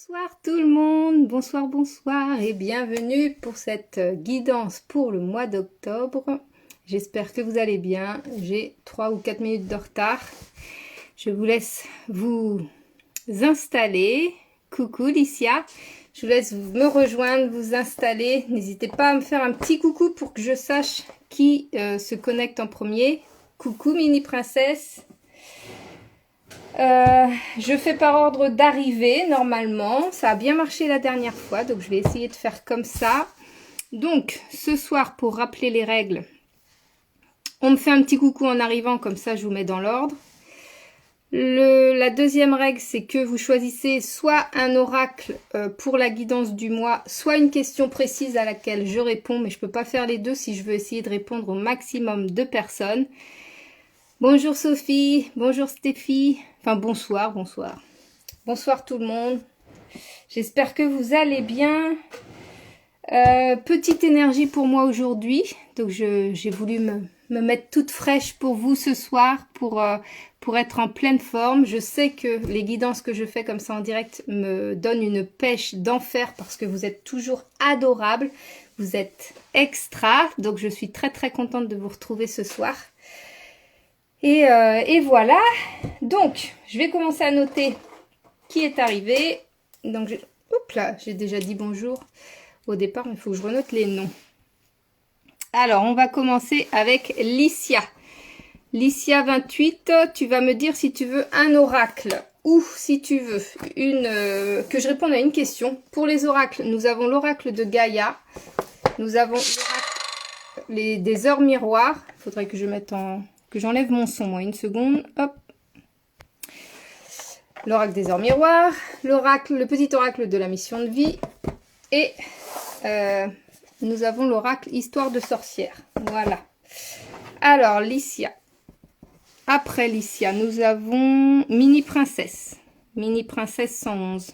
Bonsoir tout le monde, bonsoir, bonsoir et bienvenue pour cette guidance pour le mois d'octobre. J'espère que vous allez bien, j'ai 3 ou 4 minutes de retard. Je vous laisse vous installer. Coucou Licia, je vous laisse me rejoindre, vous installer. N'hésitez pas à me faire un petit coucou pour que je sache qui se connecte en premier. Coucou mini princesse. Je fais par ordre d'arrivée normalement, ça a bien marché la dernière fois, donc je vais essayer de faire comme ça. Donc ce soir, pour rappeler les règles, on me fait un petit coucou en arrivant, comme ça je vous mets dans l'ordre. La deuxième règle, c'est que vous choisissez soit un oracle pour la guidance du mois, soit une question précise à laquelle je réponds, mais je ne peux pas faire les deux si je veux essayer de répondre au maximum de personnes. Bonjour Sophie, bonjour Stéphie, enfin bonsoir, bonsoir. Bonsoir tout le monde. J'espère que vous allez bien. Petite énergie pour moi aujourd'hui. Donc j'ai voulu me mettre toute fraîche pour vous ce soir pour être en pleine forme. Je sais que les guidances que je fais comme ça en direct me donnent une pêche d'enfer parce que vous êtes toujours adorables. Vous êtes extra. Donc je suis très très contente de vous retrouver ce soir. Et voilà, donc je vais commencer à noter qui est arrivé. Donc, j'ai déjà dit bonjour au départ, il faut que je renote les noms. Alors, on va commencer avec Licia. Licia 28, tu vas me dire si tu veux un oracle ou si tu veux que je réponde à une question. Pour les oracles, nous avons l'oracle de Gaïa, nous avons l'oracle des heures miroirs. Il faudrait que je mette que j'enlève mon son, moi, une seconde, hop. L'oracle des heures miroirs, le petit oracle de la mission de vie, et nous avons l'oracle histoire de sorcière. Voilà. Alors, Licia. Après Licia, nous avons Mini Princesse. Mini Princesse 111.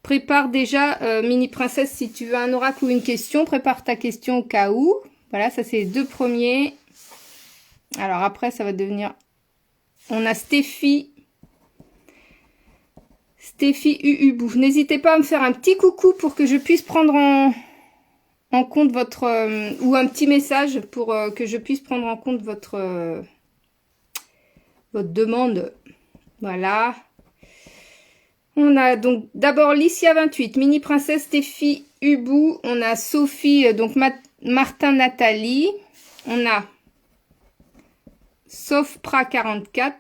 Prépare déjà, Mini Princesse, si tu veux un oracle ou une question, prépare ta question au cas où. Voilà, ça c'est les deux premiers. Alors après, ça va devenir... On a Stéphie Uubou. N'hésitez pas à me faire un petit coucou pour que je puisse prendre en compte votre... ou un petit message pour que je puisse prendre en compte votre demande. Voilà. On a donc d'abord Licia 28, Mini Princesse, Stéphie Uubou. On a Sophie, donc Martin Nathalie. On a Sofpra 44,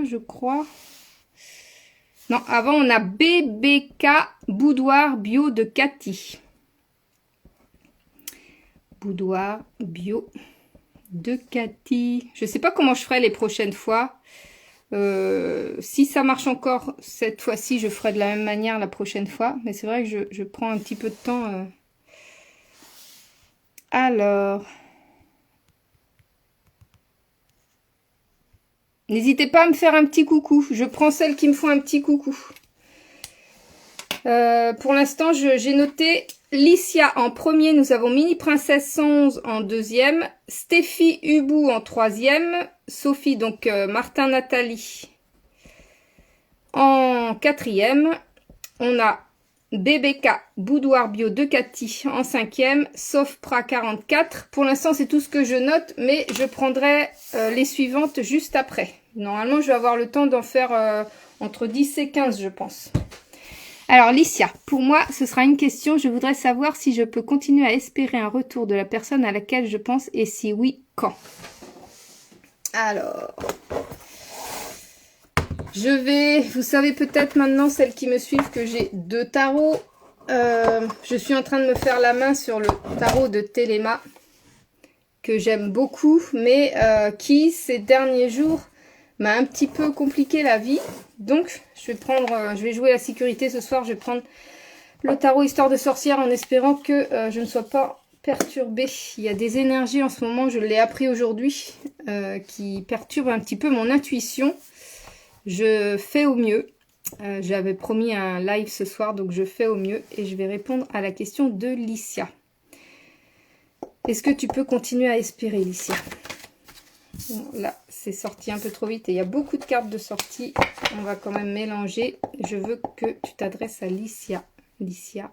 je crois. Non, avant on a BBK Boudoir Bio de Cathy. Boudoir Bio de Cathy. Je sais pas comment je ferai les prochaines fois. Si ça marche encore cette fois-ci, je ferai de la même manière la prochaine fois. Mais c'est vrai que je prends un petit peu de temps. Alors... N'hésitez pas à me faire un petit coucou. Je prends celles qui me font un petit coucou. Pour l'instant, j'ai noté Licia en premier. Nous avons Mini Princesse 111 en deuxième. Stéphie Uubou en troisième. Sophie, donc Martin Nathalie en quatrième. On a BBK Boudoir Bio de Cathy en cinquième. Sofpra 44. Pour l'instant, c'est tout ce que je note, mais je prendrai les suivantes juste après. Normalement, je vais avoir le temps d'en faire entre 10 et 15, je pense. Alors, Licia, pour moi, ce sera une question. Je voudrais savoir si je peux continuer à espérer un retour de la personne à laquelle je pense et si oui, quand. Alors... vous savez peut-être maintenant, celles qui me suivent, que j'ai 2 tarots. Je suis en train de me faire la main sur le tarot de Téléma, que j'aime beaucoup, mais qui, ces derniers jours, m'a un petit peu compliqué la vie. Donc, je vais jouer la sécurité ce soir. Je vais prendre le tarot Histoire de sorcière en espérant que je ne sois pas perturbée. Il y a des énergies en ce moment, je l'ai appris aujourd'hui, qui perturbent un petit peu mon intuition. Je fais au mieux. J'avais promis un live ce soir, donc je fais au mieux et je vais répondre à la question de Licia. Est-ce que tu peux continuer à espérer, Licia? Bon, là, c'est sorti un peu trop vite et il y a beaucoup de cartes de sortie. On va quand même mélanger. Je veux que tu t'adresses à Licia. Licia,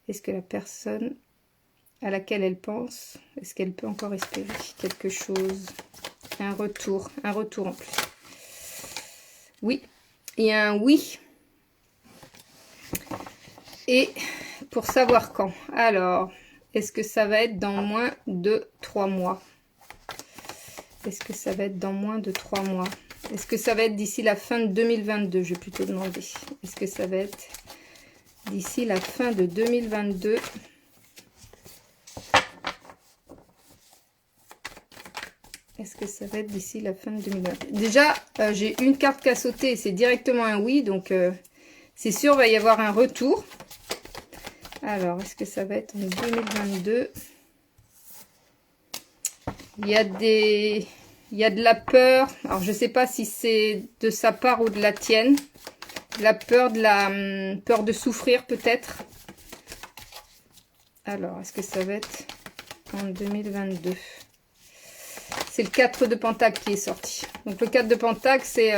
est-ce que la personne à laquelle elle pense, est-ce qu'elle peut encore espérer quelque chose? Un retour en plus. Oui, il y a un oui. Et pour savoir quand. Alors, est-ce que ça va être dans moins de 3 mois? Est-ce que ça va être dans moins de 3 mois? Est-ce que ça va être d'ici la fin de 2022? Je vais plutôt demander. Est-ce que ça va être d'ici la fin de 2022? Est-ce que ça va être d'ici la fin de 2022? Déjà, j'ai une carte qui a sauté et c'est directement un oui. Donc, c'est sûr, il va y avoir un retour. Alors, est-ce que ça va être en 2022? Il y a de la peur. Alors, je ne sais pas si c'est de sa part ou de la tienne. De la peur de souffrir, peut-être. Alors, est-ce que ça va être en 2022? C'est le 4 de Pentacle qui est sorti. Donc, le 4 de Pentacle, c'est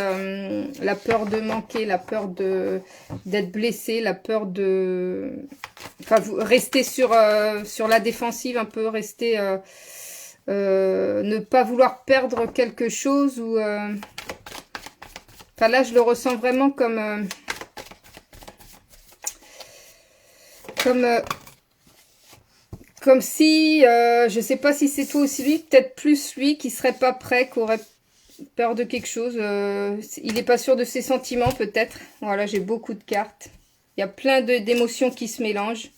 la peur de manquer, la peur d'être blessé, la peur de... Enfin, rester sur la défensive, un peu rester... ne pas vouloir perdre quelque chose ou enfin là je le ressens vraiment comme comme si je sais pas si c'est toi aussi lui, peut-être plus lui qui serait pas prêt, qui aurait peur de quelque chose, il est pas sûr de ses sentiments peut-être. Voilà, j'ai beaucoup de cartes, il y a plein d'émotions qui se mélangent.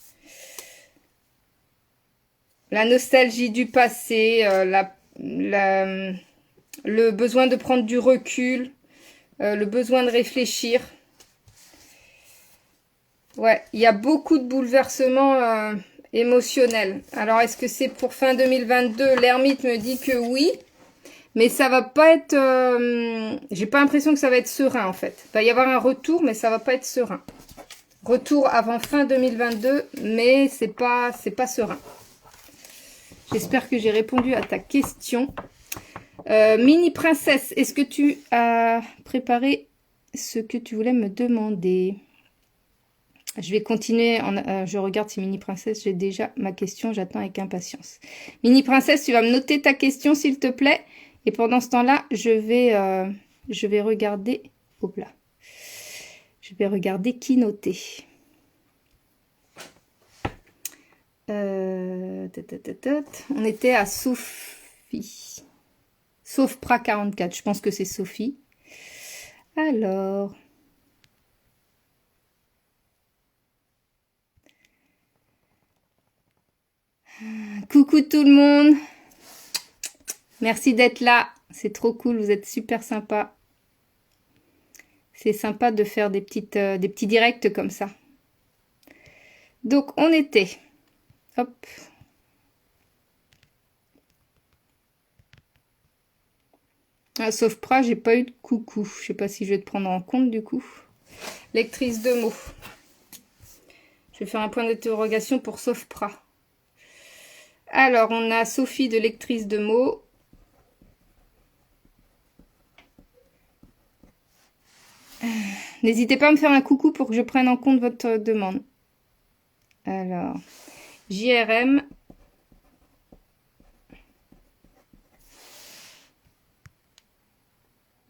La nostalgie du passé, le besoin de prendre du recul, le besoin de réfléchir. Ouais, il y a beaucoup de bouleversements émotionnels. Alors, est-ce que c'est pour fin 2022? L'ermite me dit que oui, mais ça va pas être... j'ai pas l'impression que ça va être serein, en fait. Il va y avoir un retour, mais ça va pas être serein. Retour avant fin 2022, mais c'est pas serein. J'espère que j'ai répondu à ta question. Mini princesse, est-ce que tu as préparé ce que tu voulais me demander? Je vais continuer. Je regarde si Mini princesse, j'ai déjà ma question. J'attends avec impatience. Mini princesse, tu vas me noter ta question s'il te plaît. Et pendant ce temps-là, je vais regarder. Hop là. Je vais regarder qui noter. On était à Sophie. Sofpra 44. Je pense que c'est Sophie. Alors. Coucou tout le monde. Merci d'être là. C'est trop cool. Vous êtes super sympa. C'est sympa de faire des petits directs comme ça. Donc, on était... Hop. Ah, Sofpra, j'ai pas eu de coucou. Je sais pas si je vais te prendre en compte du coup. Lectrice de mots. Je vais faire un point d'interrogation pour Sofpra. Alors, on a Sophie de lectrice de mots. N'hésitez pas à me faire un coucou pour que je prenne en compte votre demande. Alors, JRM.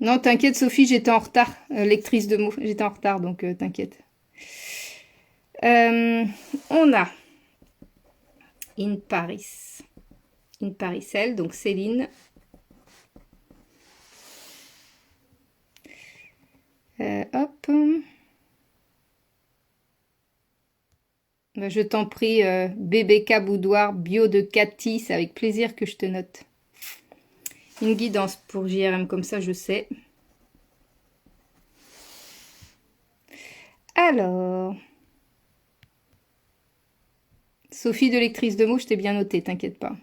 Non, t'inquiète Sophie, j'étais en retard. Lectrice de mots, j'étais en retard, donc t'inquiète. On a In Paris. In Pariselle, donc Céline. Hop. Je t'en prie, BBK Boudoir, bio de Cathy, c'est avec plaisir que je te note. Une guidance pour JRM, comme ça je sais. Alors, Sophie de lectrice de mots, je t'ai bien noté, t'inquiète pas.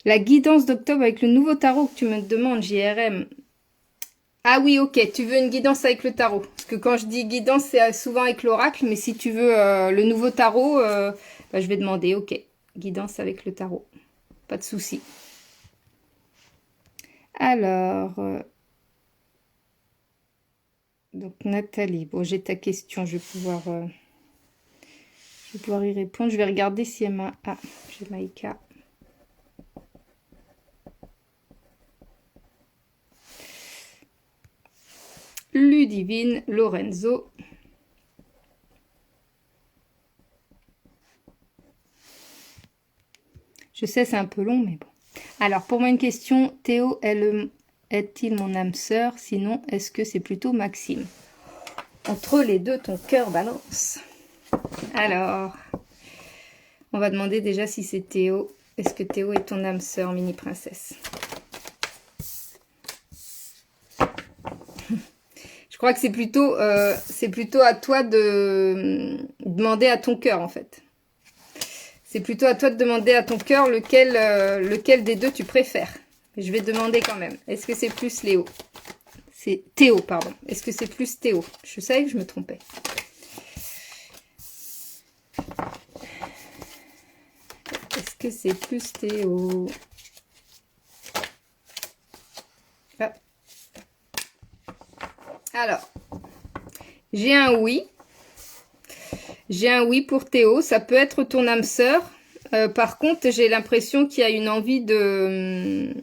La guidance d'octobre avec le nouveau tarot que tu me demandes, JRM. Ah oui, ok, tu veux une guidance avec le tarot. Parce que quand je dis guidance, c'est souvent avec l'oracle, mais si tu veux le nouveau tarot, bah, je vais demander, ok, guidance avec le tarot. Pas de souci. Alors, donc Nathalie, bon, j'ai ta question, je vais pouvoir y répondre. Je vais regarder si elle m'a... Ah, j'ai Maïka. Ludivine, Lorenzo. Je sais, c'est un peu long, mais bon. Alors, pour moi, une question. Théo est-il mon âme sœur? Sinon, est-ce que c'est plutôt Maxime? Entre les deux, ton cœur balance. Alors, on va demander déjà si c'est Théo. Est-ce que Théo est ton âme sœur, mini princesse? Je crois que c'est plutôt à toi de demander à ton cœur, en fait. C'est plutôt à toi de demander à ton cœur lequel des deux tu préfères. Je vais demander quand même. Est-ce que c'est plus Léo? C'est Théo, pardon. Est-ce que c'est plus Théo? Je savais que je me trompais. Est-ce que c'est plus Théo? Ah. Alors, j'ai un oui. J'ai un oui pour Théo. Ça peut être ton âme sœur. Par contre, j'ai l'impression qu'il y a une envie de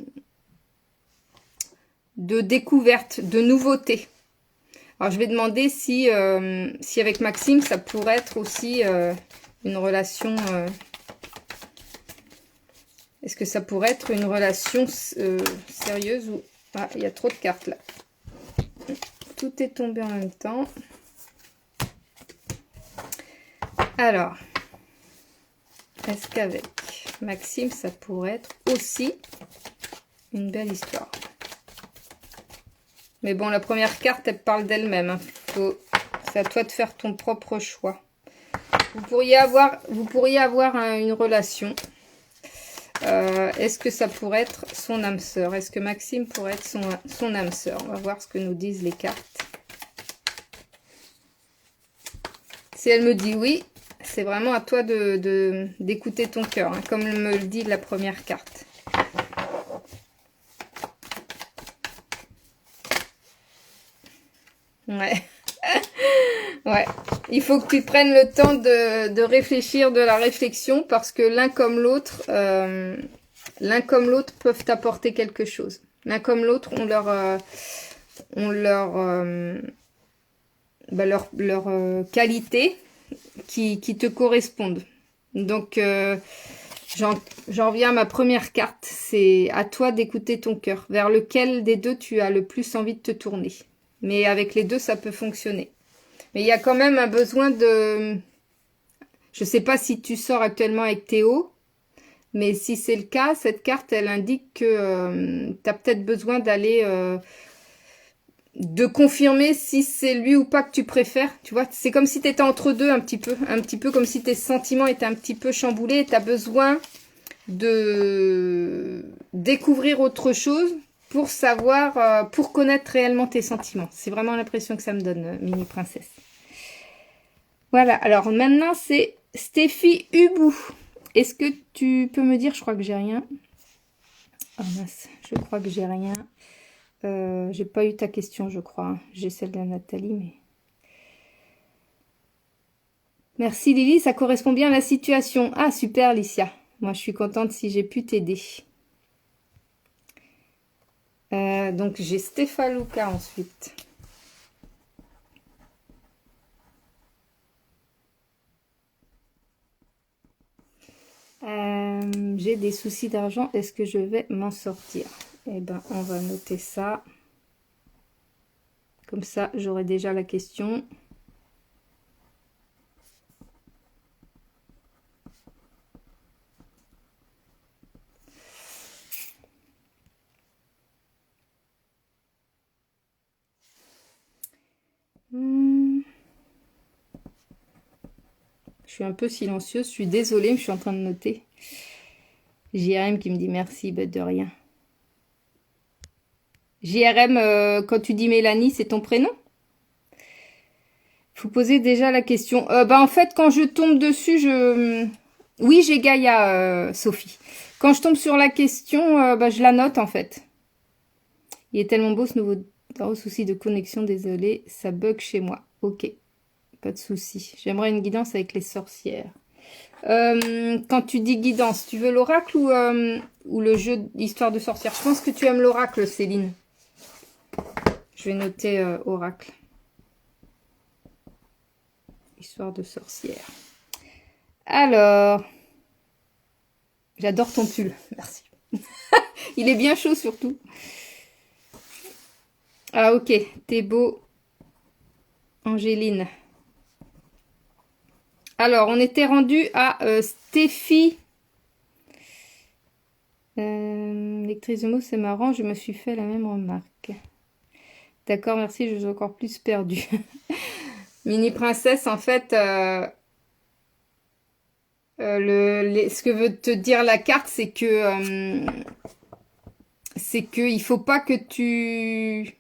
découverte, de nouveauté. Alors, je vais demander si avec Maxime, ça pourrait être aussi une relation... Est-ce que ça pourrait être une relation sérieuse ou... Ah, il y a trop de cartes là. Tout est tombé en même temps. Alors, est-ce qu'avec Maxime, ça pourrait être aussi une belle histoire? Mais bon, la première carte, elle parle d'elle-même. Hein. C'est à toi de faire ton propre choix. Vous pourriez avoir une relation. Est-ce que ça pourrait être son âme sœur? Est-ce que Maxime pourrait être son âme sœur? On va voir ce que nous disent les cartes. Si elle me dit oui, c'est vraiment à toi d'écouter ton cœur, hein, comme me le dit la première carte. Ouais. Ouais. Il faut que tu prennes le temps de réfléchir, de la réflexion, parce que l'un comme l'autre peuvent t'apporter quelque chose. L'un comme l'autre ont leur qualité qui te correspondent. Donc, j'en viens à ma première carte. C'est à toi d'écouter ton cœur. Vers lequel des deux tu as le plus envie de te tourner. Mais avec les deux, ça peut fonctionner. Mais il y a quand même un besoin de... Je sais pas si tu sors actuellement avec Théo, mais si c'est le cas, cette carte, elle indique que tu as peut-être besoin d'aller... de confirmer si c'est lui ou pas que tu préfères. Tu vois, c'est comme si tu étais entre deux un petit peu comme si tes sentiments étaient un petit peu chamboulés et tu as besoin de découvrir autre chose pour savoir, pour connaître réellement tes sentiments. C'est vraiment l'impression que ça me donne, mini princesse. Voilà, alors maintenant c'est Stéphie Hubou. Est-ce que tu peux me dire, je crois que j'ai rien. Oh mince, je crois que j'ai rien. J'ai pas eu ta question, je crois. Hein. J'ai celle de Nathalie, mais... Merci Lily, ça correspond bien à la situation. Ah, super Licia. Moi, je suis contente si j'ai pu t'aider. Donc, j'ai Stéphalouka ensuite. J'ai des soucis d'argent. Est-ce que je vais m'en sortir? Eh ben, on va noter ça. Comme ça, j'aurai déjà la question. Je suis un peu silencieuse. Je suis désolée, mais je suis en train de noter. JRM qui me dit merci, bah de rien. JRM, quand tu dis Mélanie, c'est ton prénom? Faut poser déjà la question. En fait, quand je tombe dessus, oui, j'ai Gaïa, Sophie. Quand je tombe sur la question, je la note, en fait. Il est tellement beau ce nouveau souci de connexion, désolé, ça bug chez moi. Ok, pas de souci. J'aimerais une guidance avec les sorcières. Quand tu dis guidance, tu veux l'oracle ou le jeu d'histoire de sorcière? Je pense que tu aimes l'oracle, Céline. Je vais noter oracle. Histoire de sorcière. Alors, j'adore ton pull, merci. Il est bien chaud surtout. Ah ok, t'es beau, Angéline. Alors, on était rendu à Stéphie. Lectrice de mots, c'est marrant, je me suis fait la même remarque. D'accord, merci, je suis encore plus perdue. Mini princesse, en fait, ce que veut te dire la carte, c'est que il faut pas que tu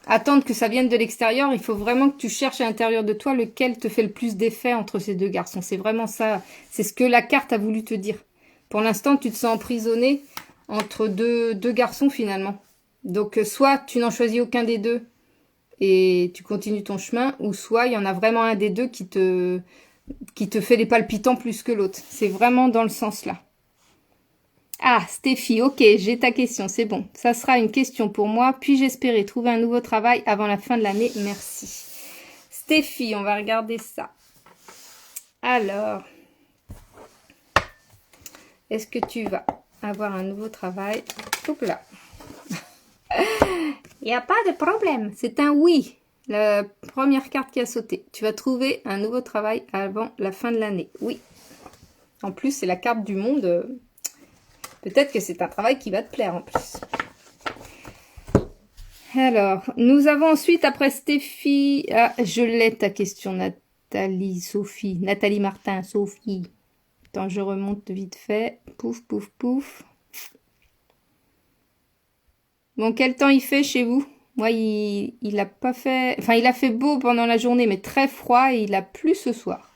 attendes que ça vienne de l'extérieur. Il faut vraiment que tu cherches à l'intérieur de toi lequel te fait le plus d'effet entre ces deux garçons. C'est vraiment ça. C'est ce que la carte a voulu te dire. Pour l'instant, tu te sens emprisonné entre deux garçons finalement. Donc, soit tu n'en choisis aucun des deux et tu continues ton chemin, ou soit il y en a vraiment un des deux qui te fait les palpitants plus que l'autre. C'est vraiment dans le sens là. Ah, Stéphie, ok, j'ai ta question, c'est bon. Ça sera une question pour moi. Puis-je espérer trouver un nouveau travail avant la fin de l'année? Merci. Stéphie, on va regarder ça. Alors, est-ce que tu vas avoir un nouveau travail? Hop là. Il n'y a pas de problème. C'est un oui. La première carte qui a sauté. Tu vas trouver un nouveau travail avant la fin de l'année. Oui. En plus, c'est la carte du monde. Peut-être que c'est un travail qui va te plaire en plus. Alors, nous avons ensuite, après Stéphie... Ah, je l'ai ta question, Nathalie, Sophie. Nathalie Martin, Sophie. Attends, je remonte vite fait. Pouf, pouf, pouf. Bon, quel temps il fait chez vous? Moi, il a pas fait... Enfin, il a fait beau pendant la journée, mais très froid et il a plu ce soir.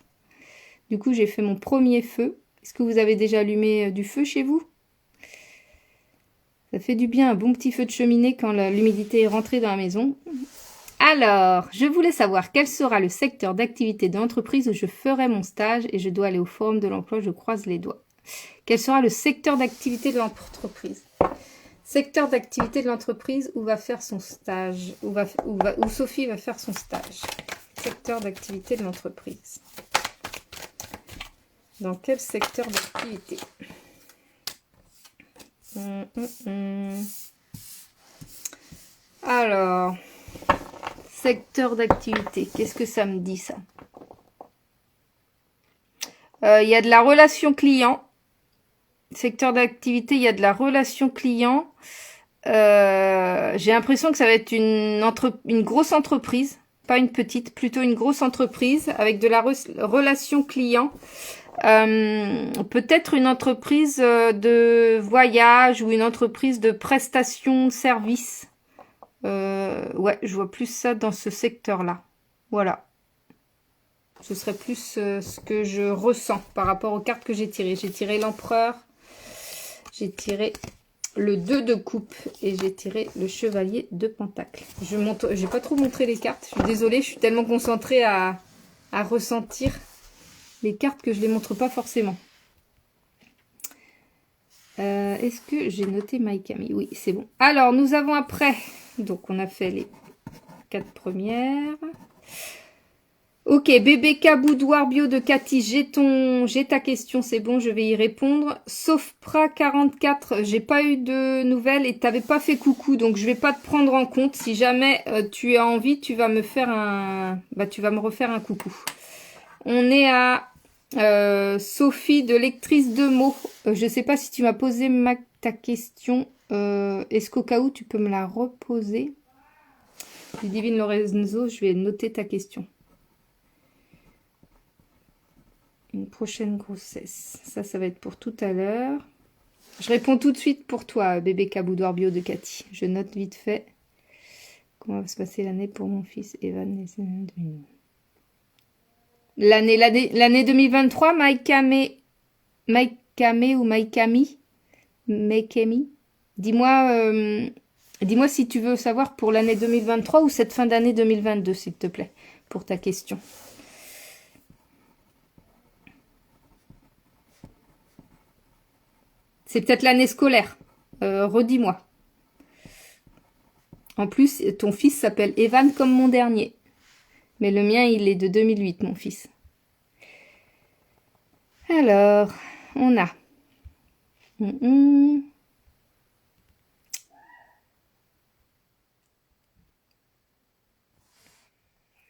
Du coup, j'ai fait mon premier feu. Est-ce que vous avez déjà allumé du feu chez vous? Ça fait du bien, un bon petit feu de cheminée quand l'humidité est rentrée dans la maison. Alors, je voulais savoir quel sera le secteur d'activité de l'entreprise où je ferai mon stage et je dois aller au forum de l'emploi, je croise les doigts. Quel sera le secteur d'activité de l'entreprise? Secteur d'activité de l'entreprise où va faire son stage, où Sophie va faire son stage. Secteur d'activité de l'entreprise. Dans quel secteur d'activité? Alors, secteur d'activité, qu'est-ce que ça me dit ça? Il y a de la relation client. Secteur d'activité, il y a de la relation client. J'ai l'impression que ça va être une grosse entreprise, pas une petite, plutôt une grosse entreprise avec de la relation client. Peut-être une entreprise de voyage ou une entreprise de prestation de services. Ouais, je vois plus ça dans ce secteur-là. Voilà. Ce serait plus ce que je ressens par rapport aux cartes que j'ai tirées. J'ai tiré l'empereur, j'ai tiré le 2 de coupe et j'ai tiré le chevalier de pentacle. J'ai pas trop montré les cartes. Je suis désolée, je suis tellement concentrée à ressentir les cartes que je les montre pas forcément. Est-ce que j'ai noté Maikami? Oui, c'est bon. Alors, nous avons après... Donc, on a fait les 4 premières. Ok, BBK Boudoir Bio de Cathy, j'ai ta question, c'est bon, je vais y répondre. Sofpra 44, j'ai pas eu de nouvelles et t'avais pas fait coucou, donc je vais pas te prendre en compte. Si jamais tu as envie, tu vas me faire tu vas me refaire un coucou. On est à Sophie de lectrice de mots. Je sais pas si tu m'as posé ta question. Est-ce qu'au cas où tu peux me la reposer? Ludivine Lorenzo, je vais noter ta question. Une prochaine grossesse. Ça va être pour tout à l'heure. Je réponds tout de suite pour toi, bébé Boudoir Bio de Cathy. Je note vite fait. Comment va se passer l'année pour mon fils Evan? L'année 2023, Maikame ou Maikami? Dis-moi Dis-moi si tu veux savoir pour l'année 2023 ou cette fin d'année 2022, s'il te plaît, pour ta question. C'est peut-être l'année scolaire. Redis-moi. En plus, ton fils s'appelle Evan comme mon dernier. Mais le mien, il est de 2008, mon fils. Alors, on a...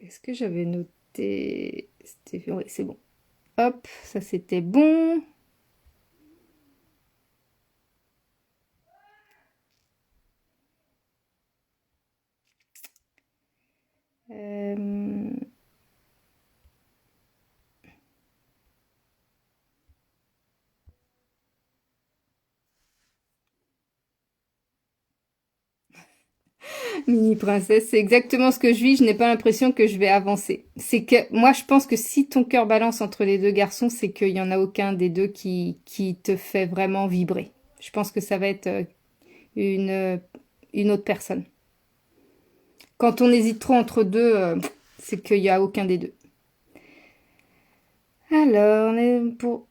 Est-ce que j'avais noté... Oui, c'est bon. Hop, ça c'était bon. Mini princesse, c'est exactement ce que je vis. Je n'ai pas l'impression que je vais avancer. C'est que moi, je pense que si ton cœur balance entre les deux garçons, c'est qu'il n'y en a aucun des deux qui te fait vraiment vibrer. Je pense que ça va être une autre personne. Quand on hésite trop entre deux, c'est qu'il n'y a aucun des deux. Alors, on est pour...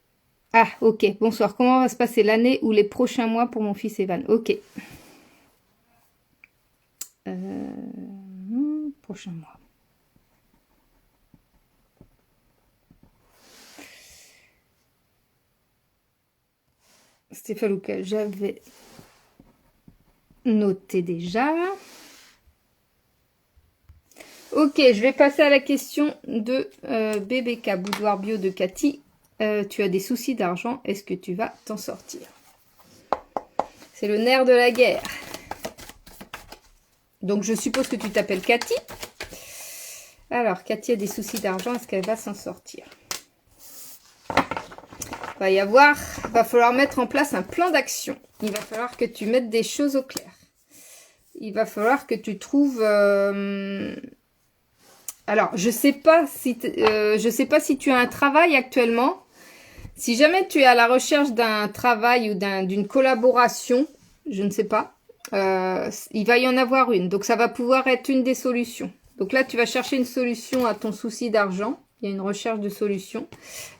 Ah, ok. Bonsoir. Comment va se passer l'année ou les prochains mois pour mon fils Evan? Ok. Prochain mois. Stéphane Luca, j'avais noté déjà. Ok, je vais passer à la question de BBK, Boudoir Bio de Cathy. Tu as des soucis d'argent, est-ce que tu vas t'en sortir? C'est le nerf de la guerre. Donc je suppose que tu t'appelles Cathy. Alors, Cathy a des soucis d'argent, est-ce qu'elle va s'en sortir? Va falloir mettre en place un plan d'action. Il va falloir que tu mettes des choses au clair. Il va falloir que tu trouves... Alors, je sais pas si tu as un travail actuellement. Si jamais tu es à la recherche d'un travail ou d'une collaboration, je ne sais pas, il va y en avoir une. Donc, ça va pouvoir être une des solutions. Donc là, tu vas chercher une solution à ton souci d'argent. Il y a une recherche de solution.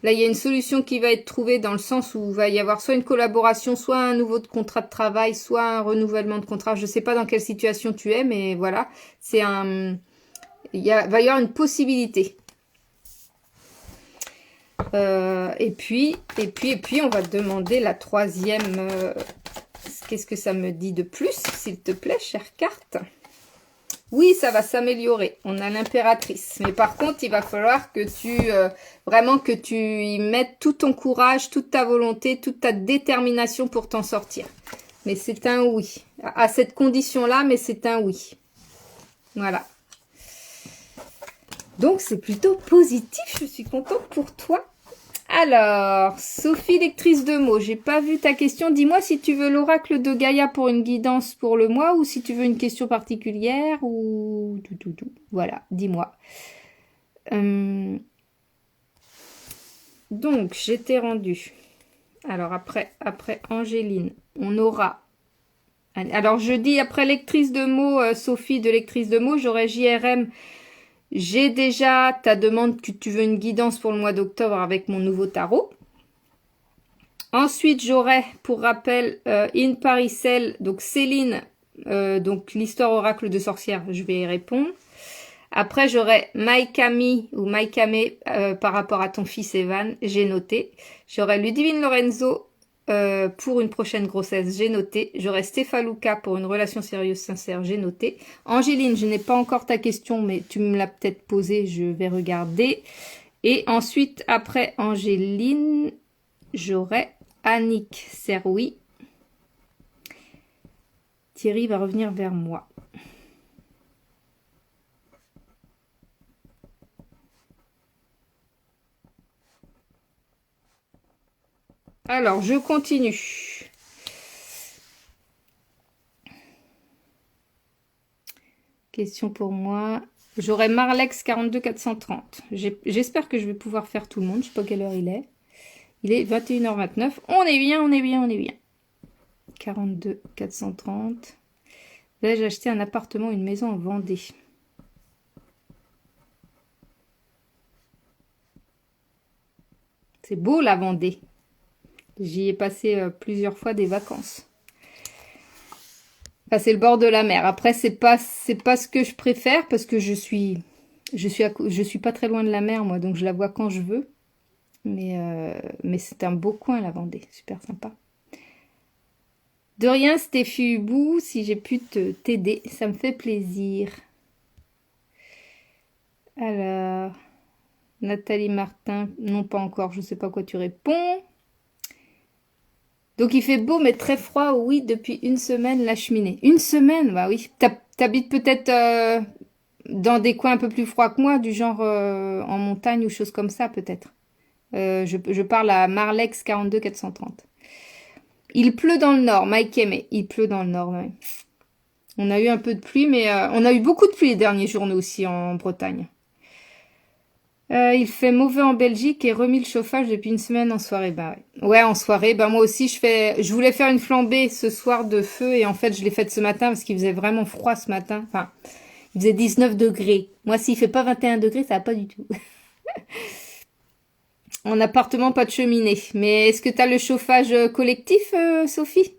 Là, il y a une solution qui va être trouvée dans le sens où il va y avoir soit une collaboration, soit un nouveau contrat de travail, soit un renouvellement de contrat. Je ne sais pas dans quelle situation tu es, mais voilà. C'est un... va y avoir une possibilité. Et puis, on va te demander la troisième. Qu'est-ce que ça me dit de plus, s'il te plaît, chère carte? Oui, ça va s'améliorer. On a l'impératrice. Mais par contre, il va falloir que vraiment que tu y mettes tout ton courage, toute ta volonté, toute ta détermination pour t'en sortir. Mais c'est un oui. À cette condition-là, mais c'est un oui. Voilà. Donc, c'est plutôt positif. Je suis contente pour toi. Alors, Sophie, lectrice de mots, j'ai pas vu ta question. Dis-moi si tu veux l'oracle de Gaïa pour une guidance pour le mois ou si tu veux une question particulière ou tout. Voilà, dis-moi. Donc, j'étais rendue. Alors, après Angéline, on aura... Alors, je dis après lectrice de mots, Sophie de lectrice de mots, j'aurai JRM... J'ai déjà ta demande que tu veux une guidance pour le mois d'octobre avec mon nouveau tarot. Ensuite, j'aurai, pour rappel, In Paricel, donc Céline, donc l'histoire oracle de sorcière, je vais y répondre. Après, j'aurai Maikami ou Maikame par rapport à ton fils Evan, j'ai noté. J'aurai Ludivine Lorenzo pour une prochaine grossesse, j'ai noté. J'aurai Stéphane pour une relation sérieuse sincère, j'ai noté. Angéline, je n'ai pas encore ta question, mais tu me l'as peut-être posée, je vais regarder. Et ensuite, après Angéline, j'aurai Annick Serroui. Thierry va revenir vers moi. Alors, je continue. Question pour moi. J'aurai Marlex 42 430. J'espère que je vais pouvoir faire tout le monde. Je ne sais pas quelle heure il est. Il est 21h29. On est bien. 42 430. Vais-je acheter un appartement ou une maison en Vendée? C'est beau la Vendée. J'y ai passé plusieurs fois des vacances. Enfin, c'est le bord de la mer. Après, c'est pas ce que je préfère parce que je suis pas très loin de la mer, moi, donc je la vois quand je veux. Mais c'est un beau coin, la Vendée. Super sympa. De rien, Stéphie Hubou, si j'ai pu t'aider, ça me fait plaisir. Alors, Nathalie Martin, non pas encore, je sais pas quoi tu réponds. Donc il fait beau mais très froid, oui, depuis une semaine, la cheminée. Une semaine, bah oui. T'habites peut-être dans des coins un peu plus froids que moi, du genre en montagne ou choses comme ça, peut-être. Je parle à Marlex 42 430. Il pleut dans le nord, Mike aimé. Il pleut dans le nord, ouais. On a eu un peu de pluie, mais on a eu beaucoup de pluie les derniers jours, nous aussi, en Bretagne. Il fait mauvais en Belgique et remis le chauffage depuis une semaine en soirée. Bah ouais, en soirée. Bah moi aussi, je voulais faire une flambée ce soir de feu et en fait, je l'ai faite ce matin parce qu'il faisait vraiment froid ce matin. Enfin, il faisait 19 degrés. Moi, s'il fait pas 21 degrés, ça va pas du tout. En appartement, pas de cheminée. Mais est-ce que tu as le chauffage collectif, Sophie?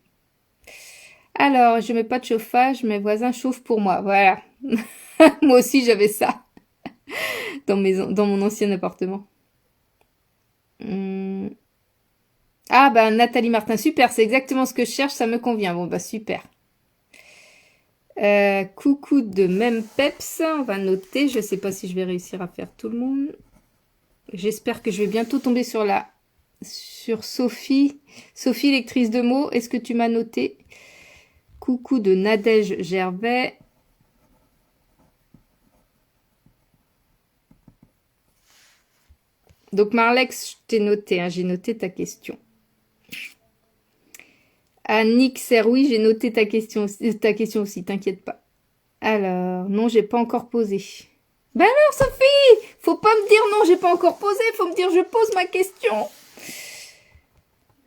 Alors, je mets pas de chauffage, mes voisins chauffent pour moi. Voilà. Moi aussi, j'avais ça dans mon ancien appartement. Ah bah Nathalie Martin, super, c'est exactement ce que je cherche, ça me convient. Bon bah super. Coucou de même peps, on va noter, je sais pas si je vais réussir à faire tout le monde. J'espère que je vais bientôt tomber sur Sophie. Sophie, lectrice de mots, est-ce que tu m'as noté? Coucou de Nadège Gervais. Donc Marlex, je t'ai noté, hein, j'ai noté ta question. Annick Serroui, j'ai noté ta question aussi, t'inquiète pas. Alors, non, j'ai pas encore posé. Ben alors, Sophie, faut pas me dire non, j'ai pas encore posé, faut me dire je pose ma question.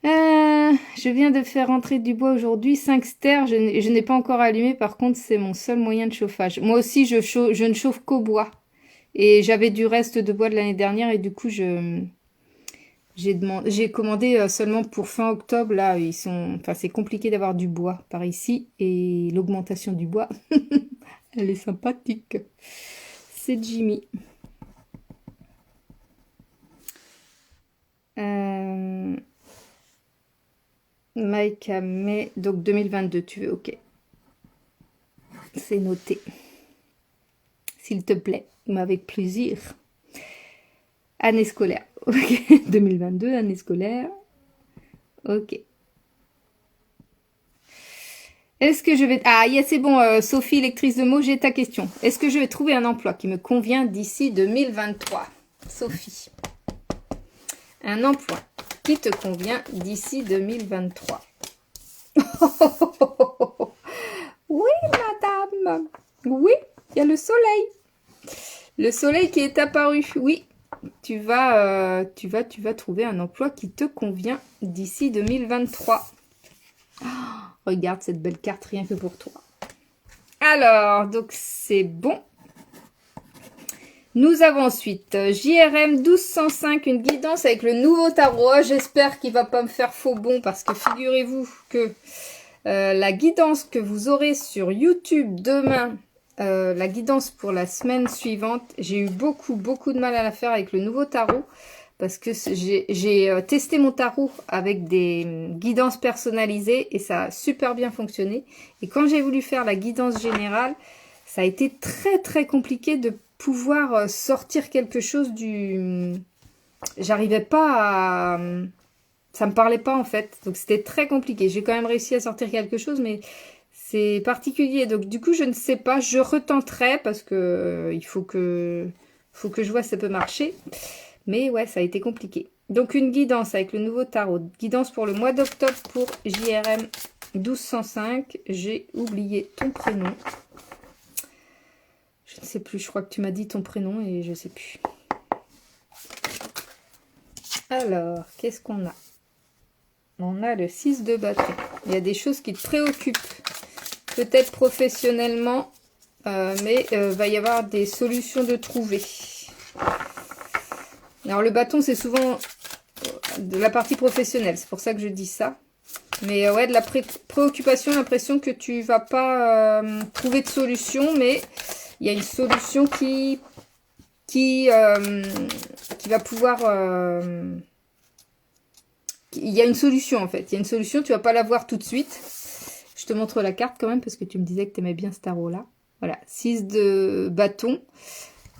Je viens de faire rentrer du bois aujourd'hui, 5 stères, je n'ai pas encore allumé, par contre c'est mon seul moyen de chauffage. Moi aussi je ne chauffe qu'au bois. Et j'avais du reste de bois de l'année dernière et du coup j'ai commandé seulement pour fin octobre. Là, enfin c'est compliqué d'avoir du bois par ici et l'augmentation du bois, elle est sympathique. C'est Jimmy. Mike à mai, donc 2022, tu veux, ok. C'est noté. S'il te plaît, mais avec plaisir. Année scolaire, ok. 2022, année scolaire. Ok. Est-ce que je vais... Ah, yes, c'est bon, Sophie, lectrice de mots, j'ai ta question. Est-ce que je vais trouver un emploi qui me convient d'ici 2023? Sophie. Un emploi qui te convient d'ici 2023. Oui, madame. Oui, il y a le soleil. Le soleil qui est apparu. Oui, tu vas trouver un emploi qui te convient d'ici 2023. Oh, regarde cette belle carte, rien que pour toi. Alors, donc c'est bon. Nous avons ensuite JRM 1205, une guidance avec le nouveau tarot. J'espère qu'il ne va pas me faire faux bon parce que figurez-vous que la guidance que vous aurez sur YouTube demain, la guidance pour la semaine suivante, j'ai eu beaucoup de mal à la faire avec le nouveau tarot parce que j'ai testé mon tarot avec des guidances personnalisées et ça a super bien fonctionné. Et quand j'ai voulu faire la guidance générale, ça a été très compliqué de pouvoir sortir quelque chose du... J'arrivais pas à... Ça me parlait pas en fait, donc c'était très compliqué. J'ai quand même réussi à sortir quelque chose, mais c'est particulier. Donc du coup, je ne sais pas, je retenterai parce que il faut que je vois si ça peut marcher. Mais ouais, ça a été compliqué. Donc une guidance avec le nouveau tarot. Guidance pour le mois d'octobre pour JRM 1205. J'ai oublié ton prénom. Je ne sais plus, je crois que tu m'as dit ton prénom et je ne sais plus. Alors, qu'est-ce qu'on a? On a le 6 de bâton. Il y a des choses qui te préoccupent peut-être professionnellement, mais va y avoir des solutions de trouver. Alors le bâton, c'est souvent de la partie professionnelle, c'est pour ça que je dis ça. Mais ouais, de la préoccupation, l'impression que tu vas pas trouver de solution, mais il y a une solution qui va pouvoir... il y a une solution en fait, il y a une solution, tu vas pas la voir tout de suite. Je te montre la carte quand même, parce que tu me disais que tu aimais bien ce tarot-là. Voilà, 6 de bâton.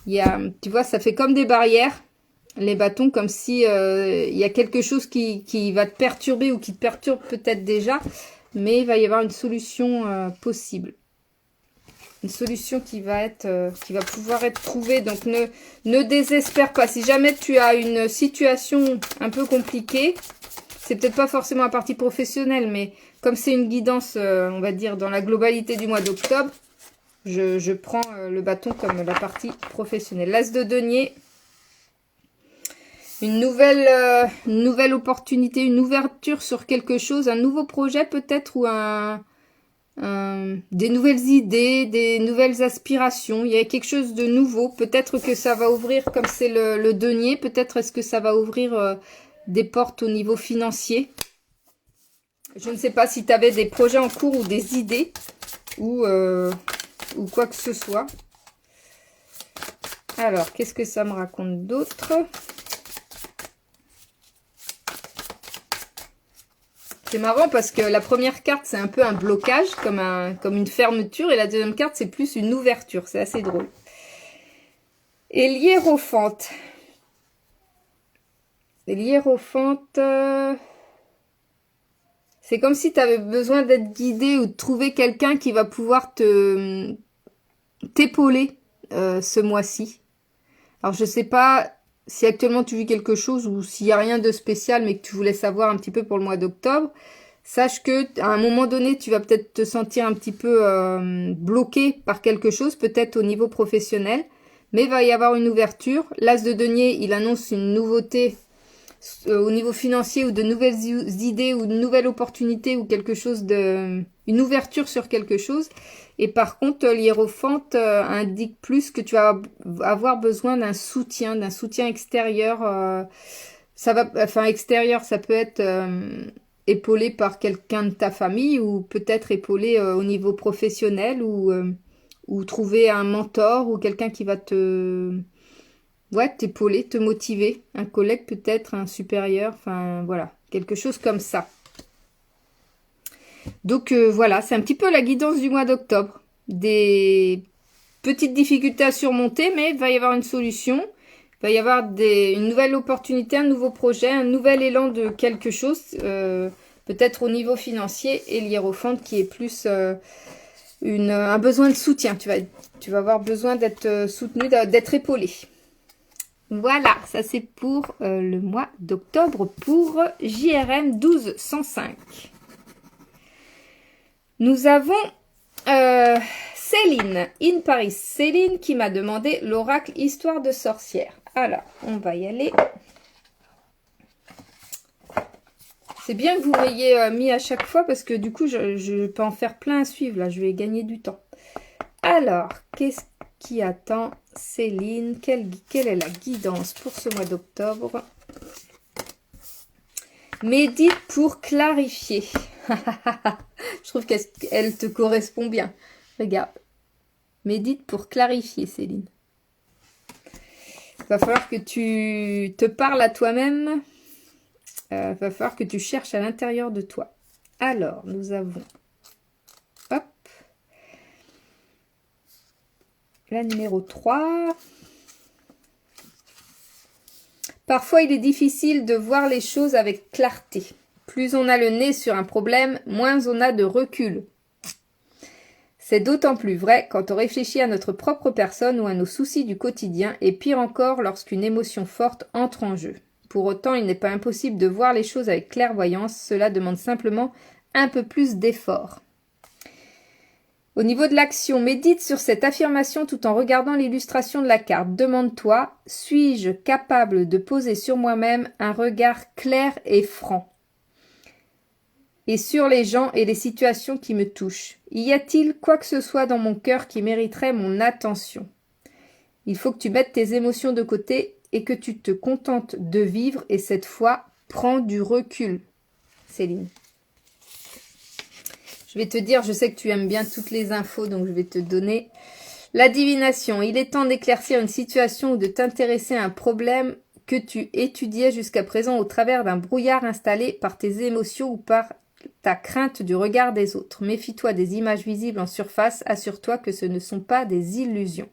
Il y a, tu vois, ça fait comme des barrières. Les bâtons, comme si il y a quelque chose qui va te perturber ou qui te perturbe peut-être déjà, mais il va y avoir une solution possible. Une solution qui va pouvoir être trouvée. Donc ne désespère pas. Si jamais tu as une situation un peu compliquée, c'est peut-être pas forcément la partie professionnelle, mais comme c'est une guidance, on va dire, dans la globalité du mois d'octobre, je prends le bâton comme la partie professionnelle. L'as de denier. Une nouvelle opportunité, une ouverture sur quelque chose, un nouveau projet peut-être, ou des nouvelles idées, des nouvelles aspirations. Il y a quelque chose de nouveau. Peut-être que ça va ouvrir, comme c'est le denier, peut-être est-ce que ça va ouvrir des portes au niveau financier. Je ne sais pas si tu avais des projets en cours ou des idées, ou quoi que ce soit. Alors, qu'est-ce que ça me raconte d'autre ? C'est marrant parce que la première carte, c'est un peu un blocage, comme une fermeture. Et la deuxième carte, c'est plus une ouverture. C'est assez drôle. Et l'hiérophante. L'hiérophante, c'est comme si tu avais besoin d'être guidé ou de trouver quelqu'un qui va pouvoir t'épauler ce mois-ci. Alors, je sais pas si actuellement tu vis quelque chose ou s'il n'y a rien de spécial, mais que tu voulais savoir un petit peu pour le mois d'octobre. Sache que à un moment donné, tu vas peut-être te sentir un petit peu bloqué par quelque chose, peut-être au niveau professionnel, mais il va y avoir une ouverture. L'as de denier, il annonce une nouveauté au niveau financier, ou de nouvelles idées, ou de nouvelles opportunités, ou quelque chose une ouverture sur quelque chose. Et par contre, l'hiérophante indique plus que tu vas avoir besoin d'un soutien extérieur. Extérieur, ça peut être épaulé par quelqu'un de ta famille, ou peut-être épaulé au niveau professionnel, ou trouver un mentor ou quelqu'un qui va t'épauler, te motiver. Un collègue peut-être, un supérieur, enfin voilà, quelque chose comme ça. Donc voilà, c'est un petit peu la guidance du mois d'octobre. Des petites difficultés à surmonter, mais il va y avoir une solution. Il va y avoir une nouvelle opportunité, un nouveau projet, un nouvel élan de quelque chose, peut-être au niveau financier, et l'hiérophante qui est plus un besoin de soutien. Tu vas avoir besoin d'être soutenu, d'être épaulé. Voilà, ça c'est pour le mois d'octobre pour JRM 1205. Nous avons Céline, in Paris. Céline qui m'a demandé l'oracle Histoire de sorcière. Alors, on va y aller. C'est bien que vous m'ayez mis à chaque fois parce que du coup, je peux en faire plein à suivre. Là, je vais gagner du temps. Alors, qu'est-ce qui attend Céline? Quelle est la guidance pour ce mois d'octobre? Médite pour clarifier. Je trouve qu'elle te correspond bien. Regarde. Médite pour clarifier, Céline. Il va falloir que tu te parles à toi-même. Il va falloir que tu cherches à l'intérieur de toi. Alors, nous avons... Hop. La numéro 3. Parfois, il est difficile de voir les choses avec clarté. Plus on a le nez sur un problème, moins on a de recul. C'est d'autant plus vrai quand on réfléchit à notre propre personne ou à nos soucis du quotidien, et pire encore lorsqu'une émotion forte entre en jeu. Pour autant, il n'est pas impossible de voir les choses avec clairvoyance, cela demande simplement un peu plus d'effort. Au niveau de l'action, médite sur cette affirmation tout en regardant l'illustration de la carte. Demande-toi, suis-je capable de poser sur moi-même un regard clair et franc? et sur les gens et les situations qui me touchent. Y a-t-il quoi que ce soit dans mon cœur qui mériterait mon attention? Il faut que tu mettes tes émotions de côté et que tu te contentes de vivre et cette fois, prends du recul. Céline. Je vais te dire, je sais que tu aimes bien toutes les infos, donc je vais te donner la divination. Il est temps d'éclaircir une situation ou de t'intéresser à un problème que tu étudiais jusqu'à présent au travers d'un brouillard installé par tes émotions ou par ta crainte du regard des autres. Méfie-toi des images visibles en surface, assure-toi que ce ne sont pas des illusions.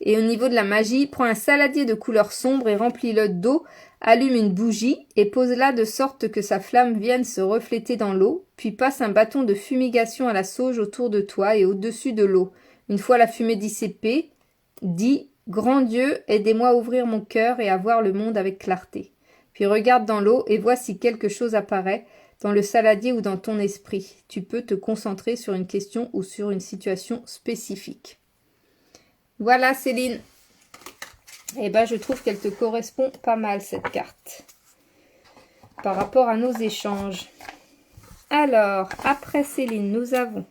Et au niveau de la magie, prends un saladier de couleur sombre et remplis-le d'eau, allume une bougie et pose-la de sorte que sa flamme vienne se refléter dans l'eau, puis passe un bâton de fumigation à la sauge autour de toi et au-dessus de l'eau. Une fois la fumée dissipée, dis « Grand Dieu, aidez-moi à ouvrir mon cœur et à voir le monde avec clarté. » Puis regarde dans l'eau et vois si quelque chose apparaît, dans le saladier ou dans ton esprit. Tu peux te concentrer sur une question ou sur une situation spécifique. Voilà Céline. Eh ben, je trouve qu'elle te correspond pas mal cette carte. Par rapport à nos échanges. Alors, après Céline, nous avons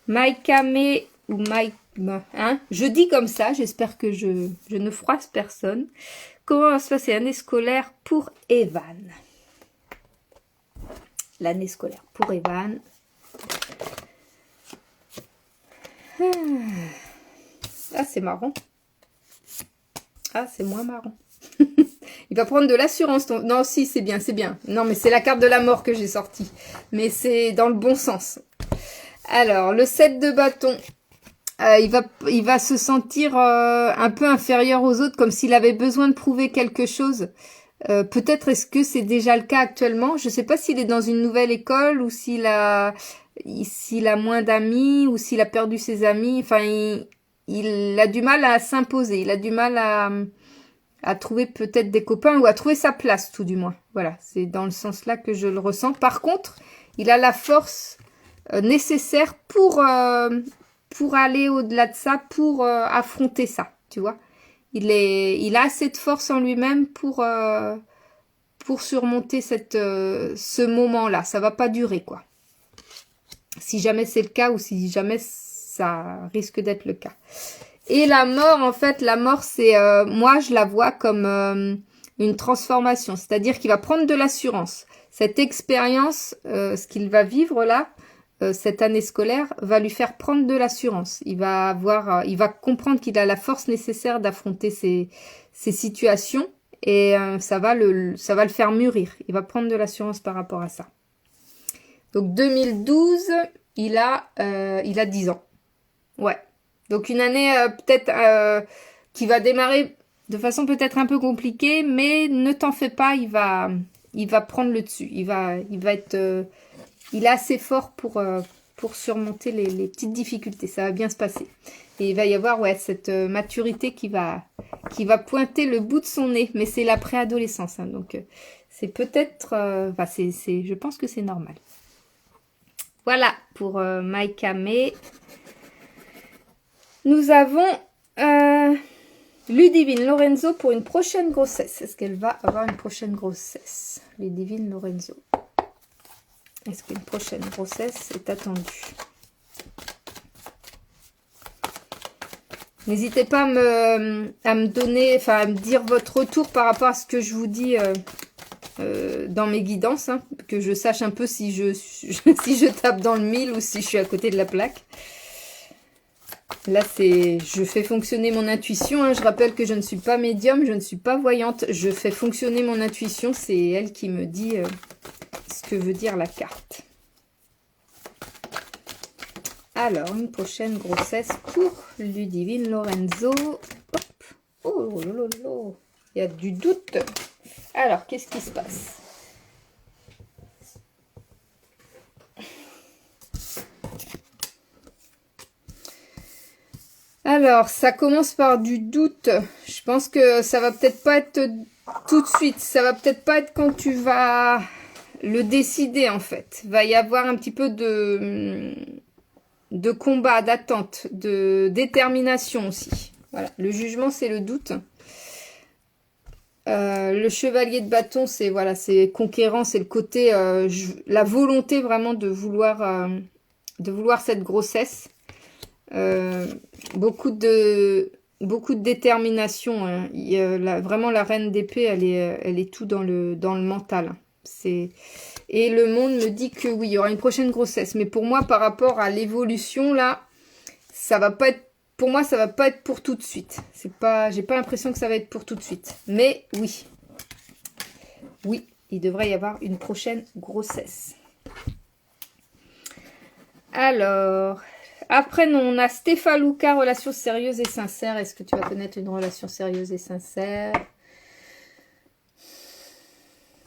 Maïkame ou Maïk... Hein, je dis comme ça, j'espère que je ne froisse personne. Comment va se passer l'année scolaire pour Evan? L'année scolaire pour Evan. Ah, c'est marrant. Ah, c'est moins marrant. Il va prendre de l'assurance. Non, si, c'est bien, c'est bien. Non, mais c'est la carte de la mort que j'ai sortie. Mais c'est dans le bon sens. Alors, le 7 de bâton. Il va se sentir un peu inférieur aux autres, comme s'il avait besoin de prouver quelque chose. Peut-être est-ce que c'est déjà le cas actuellement. Je ne sais pas s'il est dans une nouvelle école ou s'il a moins d'amis ou s'il a perdu ses amis. Enfin, il a du mal à s'imposer. Il a du mal à trouver peut-être des copains ou à trouver sa place, tout du moins. Voilà, c'est dans le sens-là que je le ressens. Par contre, il a la force nécessaire pour aller au-delà de ça, pour affronter ça, tu vois. Il a assez de force en lui-même pour surmonter ce moment-là. Ça va pas durer, quoi. Si jamais c'est le cas ou si jamais ça risque d'être le cas. Et la mort, en fait, la mort, c'est... moi, je la vois comme une transformation. C'est-à-dire qu'il va prendre de l'assurance. Cette expérience, ce qu'il va vivre là, cette année scolaire, va lui faire prendre de l'assurance. Il va comprendre qu'il a la force nécessaire d'affronter ces situations et ça va le faire mûrir. Il va prendre de l'assurance par rapport à ça. Donc 2012, il a 10 ans. Ouais. Donc une année peut-être qui va démarrer de façon peut-être un peu compliquée, mais ne t'en fais pas, il va prendre le dessus. Il est assez fort pour surmonter les petites difficultés. Ça va bien se passer. Et il va y avoir cette maturité qui va pointer le bout de son nez. Mais c'est la préadolescence. Hein, donc c'est peut-être... je pense que c'est normal. Voilà pour Maïkame. Nous avons Ludivine Lorenzo pour une prochaine grossesse. Est-ce qu'elle va avoir une prochaine grossesse? Ludivine Lorenzo. Est-ce qu'une prochaine grossesse est attendue? N'hésitez pas à me donner, enfin à me dire votre retour par rapport à ce que je vous dis dans mes guidances, hein, que je sache un peu si je tape dans le mille ou si je suis à côté de la plaque. Là, je fais fonctionner mon intuition. Hein. Je rappelle que je ne suis pas médium, je ne suis pas voyante. Je fais fonctionner mon intuition. C'est elle qui me dit ce que veut dire la carte. Alors, une prochaine grossesse pour Ludivine Lorenzo. Hop. Oh là là là. Il y a du doute. Alors, qu'est-ce qui se passe ? Alors, ça commence par du doute. Je pense que ça va peut-être pas être tout de suite. Ça va peut-être pas être quand tu vas le décider, en fait. Va y avoir un petit peu de combat, d'attente, de détermination aussi. Voilà. Le jugement, c'est le doute. Le chevalier de bâton, c'est voilà, c'est conquérant, c'est le côté, la volonté vraiment de vouloir cette grossesse. Beaucoup de détermination. Hein. Vraiment la reine d'épée, elle est tout dans le mental. Et le monde me dit que oui, il y aura une prochaine grossesse. Mais pour moi, par rapport à l'évolution là, ça va pas être. Pour moi, ça va pas être pour tout de suite. J'ai pas l'impression que ça va être pour tout de suite. Mais oui. Oui, il devrait y avoir une prochaine grossesse. Alors, après, on a Stefaluca, relation sérieuse et sincère. Est-ce que tu vas connaître une relation sérieuse et sincère?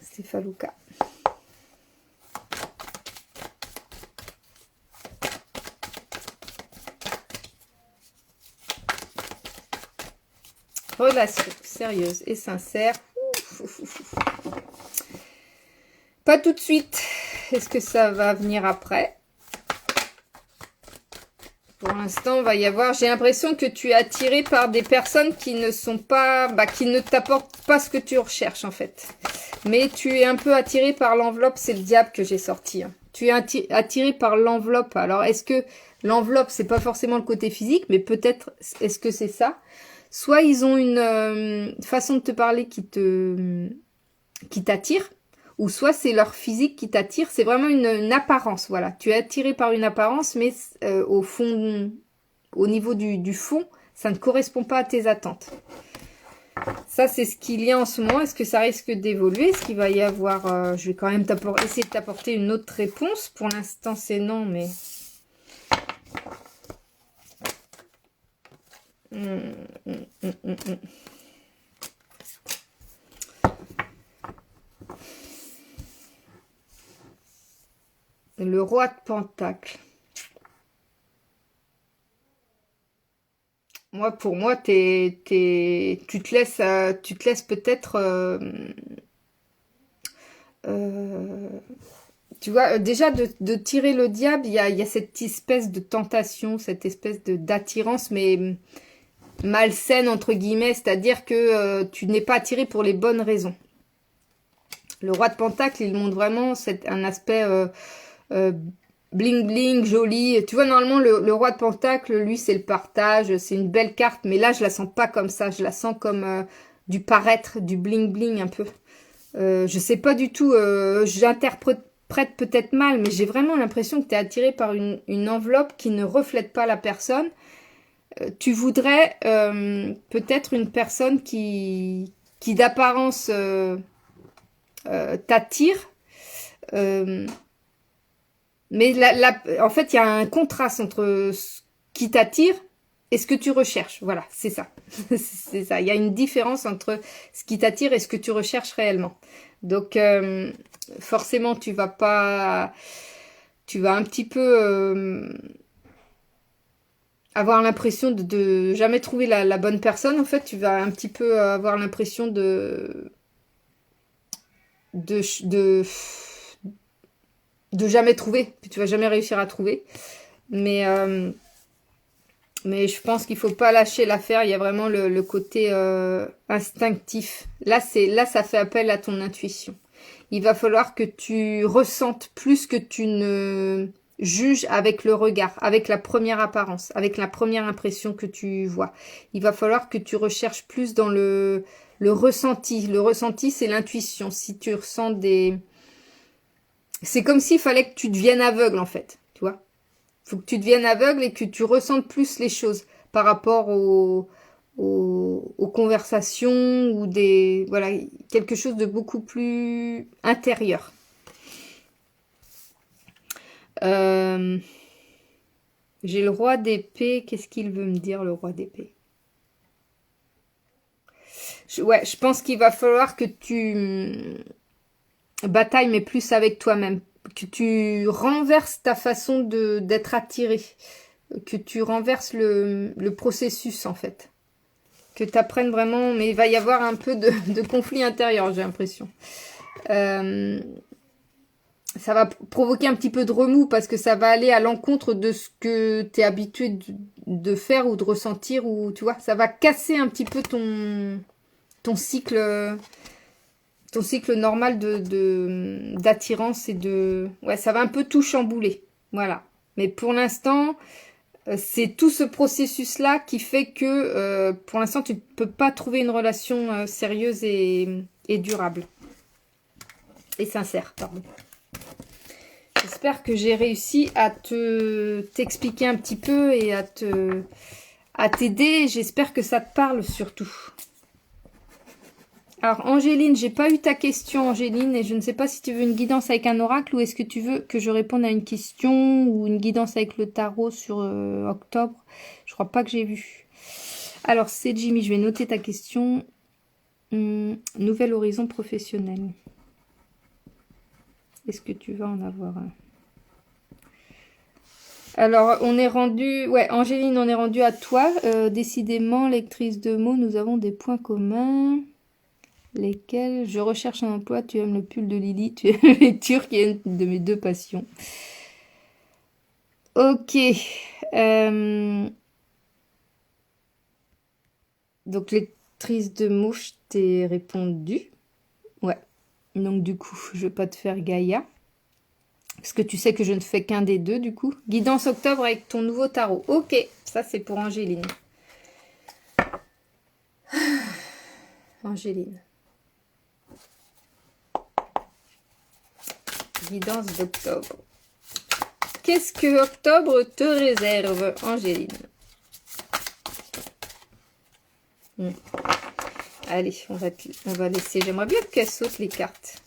Stefaluca. Relation sérieuse et sincère. Pas tout de suite. Est-ce que ça va venir après? Pour l'instant, on va y avoir... J'ai l'impression que tu es attiré par des personnes qui ne sont pas... qui ne t'apportent pas ce que tu recherches, en fait. Mais tu es un peu attiré par l'enveloppe. C'est le diable que j'ai sorti. Hein. Tu es attiré par l'enveloppe. Alors, est-ce que l'enveloppe, c'est pas forcément le côté physique, mais peut-être, est-ce que c'est ça? Soit ils ont une façon de te parler qui t'attire, ou soit c'est leur physique qui t'attire. C'est vraiment une apparence, voilà. Tu es attiré par une apparence, mais au fond, au niveau du fond, ça ne correspond pas à tes attentes. Ça, c'est ce qu'il y a en ce moment. Est-ce que ça risque d'évoluer? Est-ce qu'il va y avoir... je vais quand même essayer de t'apporter une autre réponse. Pour l'instant, c'est non, mais... Le roi de Pentacle. Moi, pour moi, tu te laisses peut-être... tu vois, déjà de tirer le diable, il y a cette espèce de tentation, cette espèce d'attirance, mais malsaine entre guillemets, c'est-à-dire que tu n'es pas attiré pour les bonnes raisons. Le roi de Pentacle, il montre vraiment un aspect bling bling, joli. Tu vois, normalement, le roi de Pentacle, lui, c'est le partage, c'est une belle carte, mais là, je la sens pas comme ça, je la sens comme du paraître, du bling bling un peu. Je sais pas du tout, j'interprète peut-être mal, mais j'ai vraiment l'impression que tu es attiré par une enveloppe qui ne reflète pas la personne. Tu voudrais peut-être une personne qui d'apparence t'attire, mais en fait, il y a un contraste entre ce qui t'attire et ce que tu recherches. Voilà, c'est ça. C'est ça. Il y a une différence entre ce qui t'attire et ce que tu recherches réellement. Donc, forcément, tu vas un petit peu avoir l'impression de jamais trouver la bonne personne. En fait, tu vas un petit peu avoir l'impression de jamais trouver, que tu vas jamais réussir à trouver. Mais je pense qu'il faut pas lâcher l'affaire. Il y a vraiment le côté instinctif. Là, ça fait appel à ton intuition. Il va falloir que tu ressentes plus que tu ne juges avec le regard, avec la première apparence, avec la première impression que tu vois. Il va falloir que tu recherches plus dans le ressenti. Le ressenti, c'est l'intuition. Si tu ressens des... C'est comme s'il fallait que tu deviennes aveugle, en fait. Tu vois? Faut que tu deviennes aveugle et que tu ressentes plus les choses par rapport aux conversations ou voilà, quelque chose de beaucoup plus intérieur. J'ai le roi d'épée. Qu'est-ce qu'il veut me dire, le roi d'épée? Je pense qu'il va falloir que tu batailles, mais plus avec toi-même. Que tu renverses ta façon d'être attiré. Que tu renverses le processus, en fait. Que tu apprennes vraiment... Mais il va y avoir un peu de conflit intérieur, j'ai l'impression. Ça va provoquer un petit peu de remous parce que ça va aller à l'encontre de ce que tu es habitué de faire ou de ressentir. Ou tu vois, ça va casser un petit peu ton cycle normal d'attirance et de... Ouais, ça va un peu tout chambouler. Voilà. Mais pour l'instant, c'est tout ce processus-là qui fait que pour l'instant, tu ne peux pas trouver une relation sérieuse et durable. Et sincère, pardon. J'espère que j'ai réussi à t'expliquer un petit peu et à t'aider. J'espère que ça te parle surtout. Alors, Angéline, j'ai pas eu ta question, Angéline, et je ne sais pas si tu veux une guidance avec un oracle ou est-ce que tu veux que je réponde à une question ou une guidance avec le tarot sur octobre. Je crois pas que j'ai vu. Alors, c'est Jimmy, je vais noter ta question. Nouvel horizon professionnel. Est-ce que tu vas en avoir un? Alors, on est rendu... Ouais, Angéline, on est rendu à toi. Décidément, lectrice de mots, nous avons des points communs. Lesquels? Je recherche un emploi, tu aimes le pull de Lily, tu aimes les lectures qui est une de mes deux passions. Ok. Donc, lectrice de mots, je t'ai répondu. Ouais. Donc, du coup, je vais pas te faire Gaïa. Parce que tu sais que je ne fais qu'un des deux, du coup. Guidance octobre avec ton nouveau tarot. Ok, ça c'est pour Angéline. Angéline. Guidance d'octobre. Qu'est-ce que octobre te réserve, Angéline? Allez, on va laisser. J'aimerais bien qu'elle saute les cartes.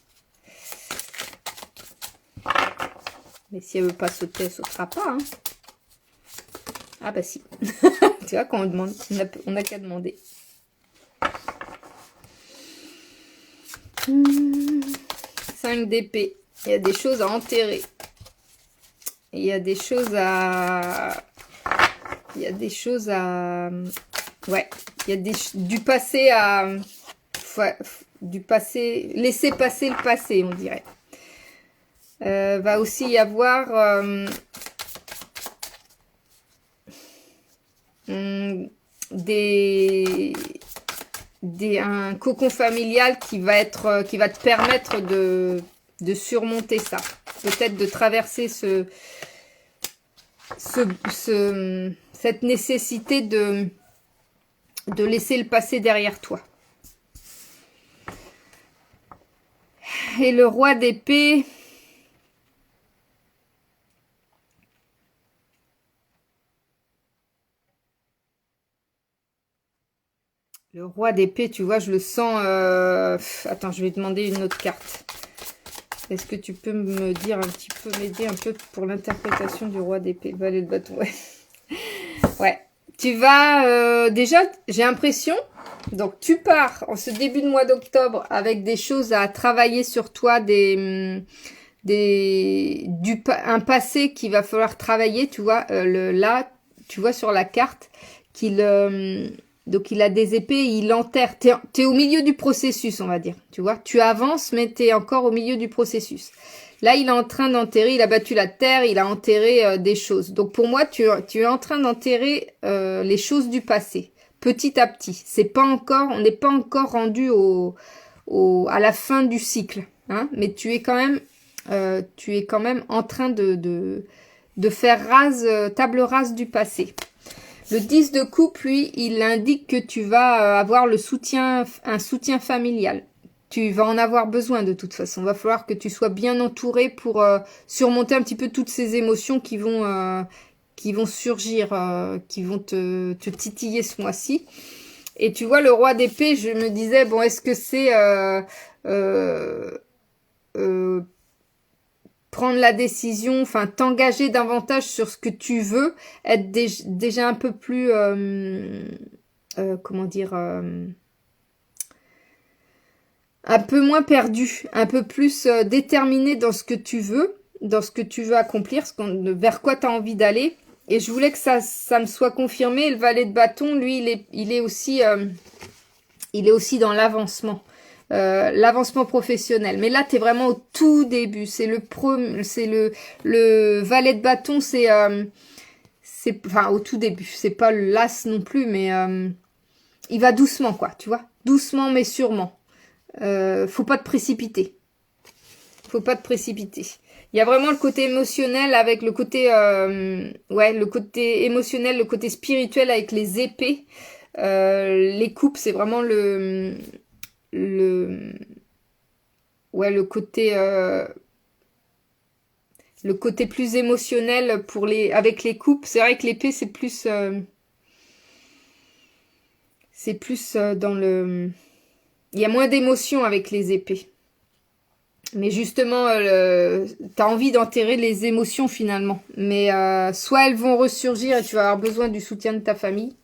Mais si elle veut pas sauter, elle sautera pas. Hein. Ah bah si. Tu vois, quand on demande, on n'a qu'à demander. 5 d'épée. Il y a des choses à enterrer. Il y a des choses à... Ouais. Il y a du passé à... Du passé... Laisser passer le passé, on dirait. Va aussi y avoir... un cocon familial qui va te permettre de surmonter ça. Peut-être de traverser cette nécessité de laisser le passé derrière toi. Et le roi d'épée... Le roi d'épée, tu vois, je le sens... Attends, je vais demander une autre carte. Est-ce que tu peux me dire un petit peu, m'aider un peu pour l'interprétation du roi d'épée? Valet de bâton, ouais. Ouais. Tu vas... déjà, j'ai l'impression... Donc, tu pars en ce début de mois d'octobre avec des choses à travailler sur toi, un passé qu'il va falloir travailler, tu vois. Là, tu vois sur la carte qu'il... donc, il a des épées, il enterre. T'es au milieu du processus, on va dire. Tu vois, tu avances, mais t'es encore au milieu du processus. Là, il est en train d'enterrer, il a battu la terre, il a enterré des choses. Donc, pour moi, tu es en train d'enterrer les choses du passé, petit à petit. On n'est pas encore rendu à la fin du cycle. Hein, mais tu es quand même en train de faire table rase du passé. Le 10 de coupe, lui, il indique que tu vas avoir un soutien familial. Tu vas en avoir besoin de toute façon. Il va falloir que tu sois bien entouré pour surmonter un petit peu toutes ces émotions qui vont surgir, qui vont te titiller ce mois-ci. Et tu vois, le roi d'épée, je me disais, bon, est-ce que c'est prendre la décision, enfin t'engager davantage sur ce que tu veux, être déjà un peu plus, comment dire, un peu moins perdu, un peu plus déterminé dans ce que tu veux, accomplir, vers quoi tu as envie d'aller. Et je voulais que ça me soit confirmé. Le valet de bâton, lui, il est aussi dans l'avancement. L'avancement professionnel. Mais là, tu es vraiment au tout début. C'est le valet de bâton, c'est enfin au tout début. C'est pas l'as non plus, mais il va doucement, quoi, tu vois. Doucement, mais sûrement. Faut pas te précipiter. Faut pas te précipiter. Il y a vraiment le côté émotionnel avec le côté... ouais, le côté émotionnel, le côté spirituel avec les épées. Les coupes, c'est vraiment ouais, le côté plus émotionnel pour avec les coupes. C'est vrai que l'épée, c'est plus dans le... Il y a moins d'émotion avec les épées. Mais justement, t'as envie d'enterrer les émotions finalement. Mais soit elles vont ressurgir et tu vas avoir besoin du soutien de ta famille,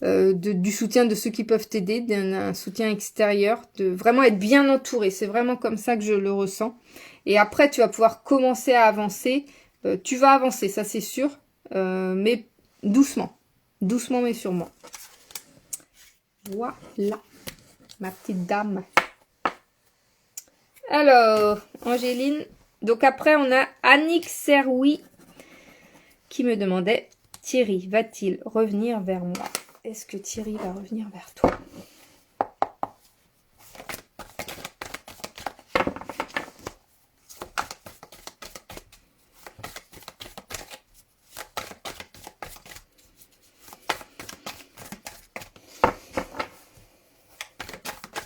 du soutien de ceux qui peuvent t'aider, d'un soutien extérieur, de vraiment être bien entouré. C'est vraiment comme ça que je le ressens. Et après, tu vas pouvoir commencer à avancer. Tu vas avancer, ça c'est sûr, mais doucement. Doucement mais sûrement. Voilà, ma petite dame. Alors, Angéline. Donc après, on a Annick Serwi qui me demandait, Thierry va-t-il revenir vers moi? Est-ce que Thierry va revenir vers toi?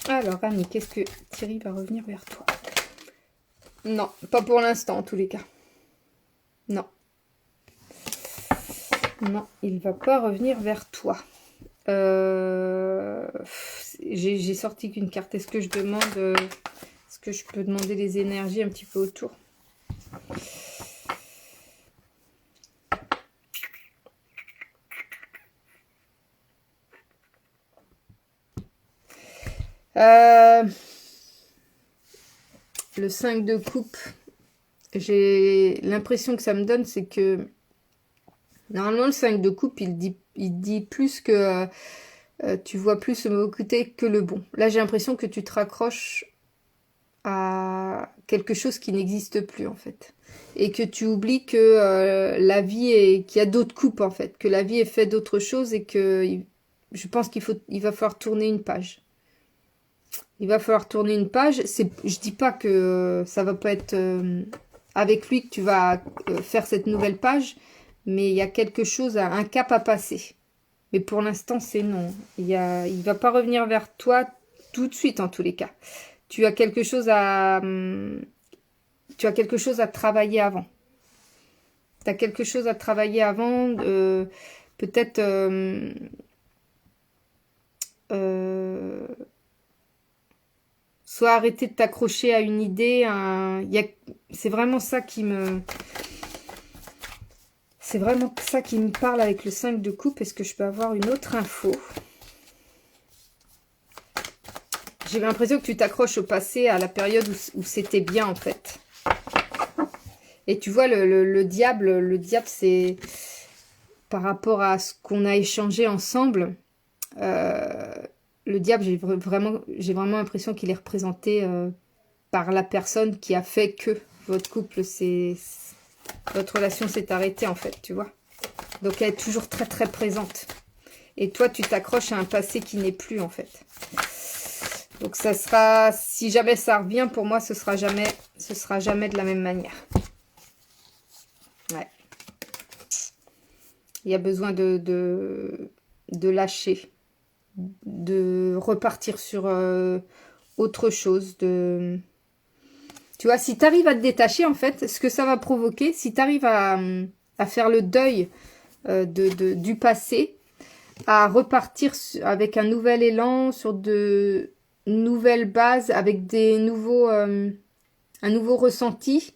Alors, Annick, est-ce que Thierry va revenir vers toi? Non, pas pour l'instant en tous les cas. Non. Non, il va pas revenir vers toi. J'ai sorti qu'une carte. Est-ce que je demande... est-ce que je peux demander les énergies un petit peu autour? Le 5 de coupe, j'ai l'impression que ça me donne, c'est que normalement le 5 de coupe, il dit plus que tu vois plus le mauvais côté que le bon. Là, j'ai l'impression que tu te raccroches à quelque chose qui n'existe plus en fait. Et que tu oublies que la vie est... qu'il y a d'autres coupes en fait. Que la vie est faite d'autre chose et que je pense il va falloir tourner une page. Il va falloir tourner une page. Je dis pas que ça va pas être avec lui que tu vas faire cette nouvelle page, mais il y a quelque chose, un cap à passer. Mais pour l'instant, c'est non. Il va pas revenir vers toi tout de suite en tous les cas. Tu as quelque chose à travailler avant. Tu as quelque chose à travailler avant. Peut-être soit arrêter de t'accrocher à une idée. C'est vraiment ça qui me... C'est vraiment ça qui me parle avec le 5 de coupe. Est-ce que je peux avoir une autre info? J'ai l'impression que tu t'accroches au passé, à la période où c'était bien en fait. Et tu vois, le diable, c'est par rapport à ce qu'on a échangé ensemble. Le diable, j'ai vraiment l'impression qu'il est représenté par la personne qui a fait que votre couple, votre relation s'est arrêtée en fait, tu vois. Donc elle est toujours très très présente. Et toi, tu t'accroches à un passé qui n'est plus en fait. Donc ça sera, si jamais ça revient, pour moi, ce sera jamais de la même manière. Ouais. Il y a besoin de lâcher, de repartir sur autre chose. Tu vois, si tu arrives à te détacher, en fait, ce que ça va provoquer, si tu arrives à faire le deuil du passé, à repartir avec un nouvel élan, sur de nouvelles bases, avec un nouveau ressenti,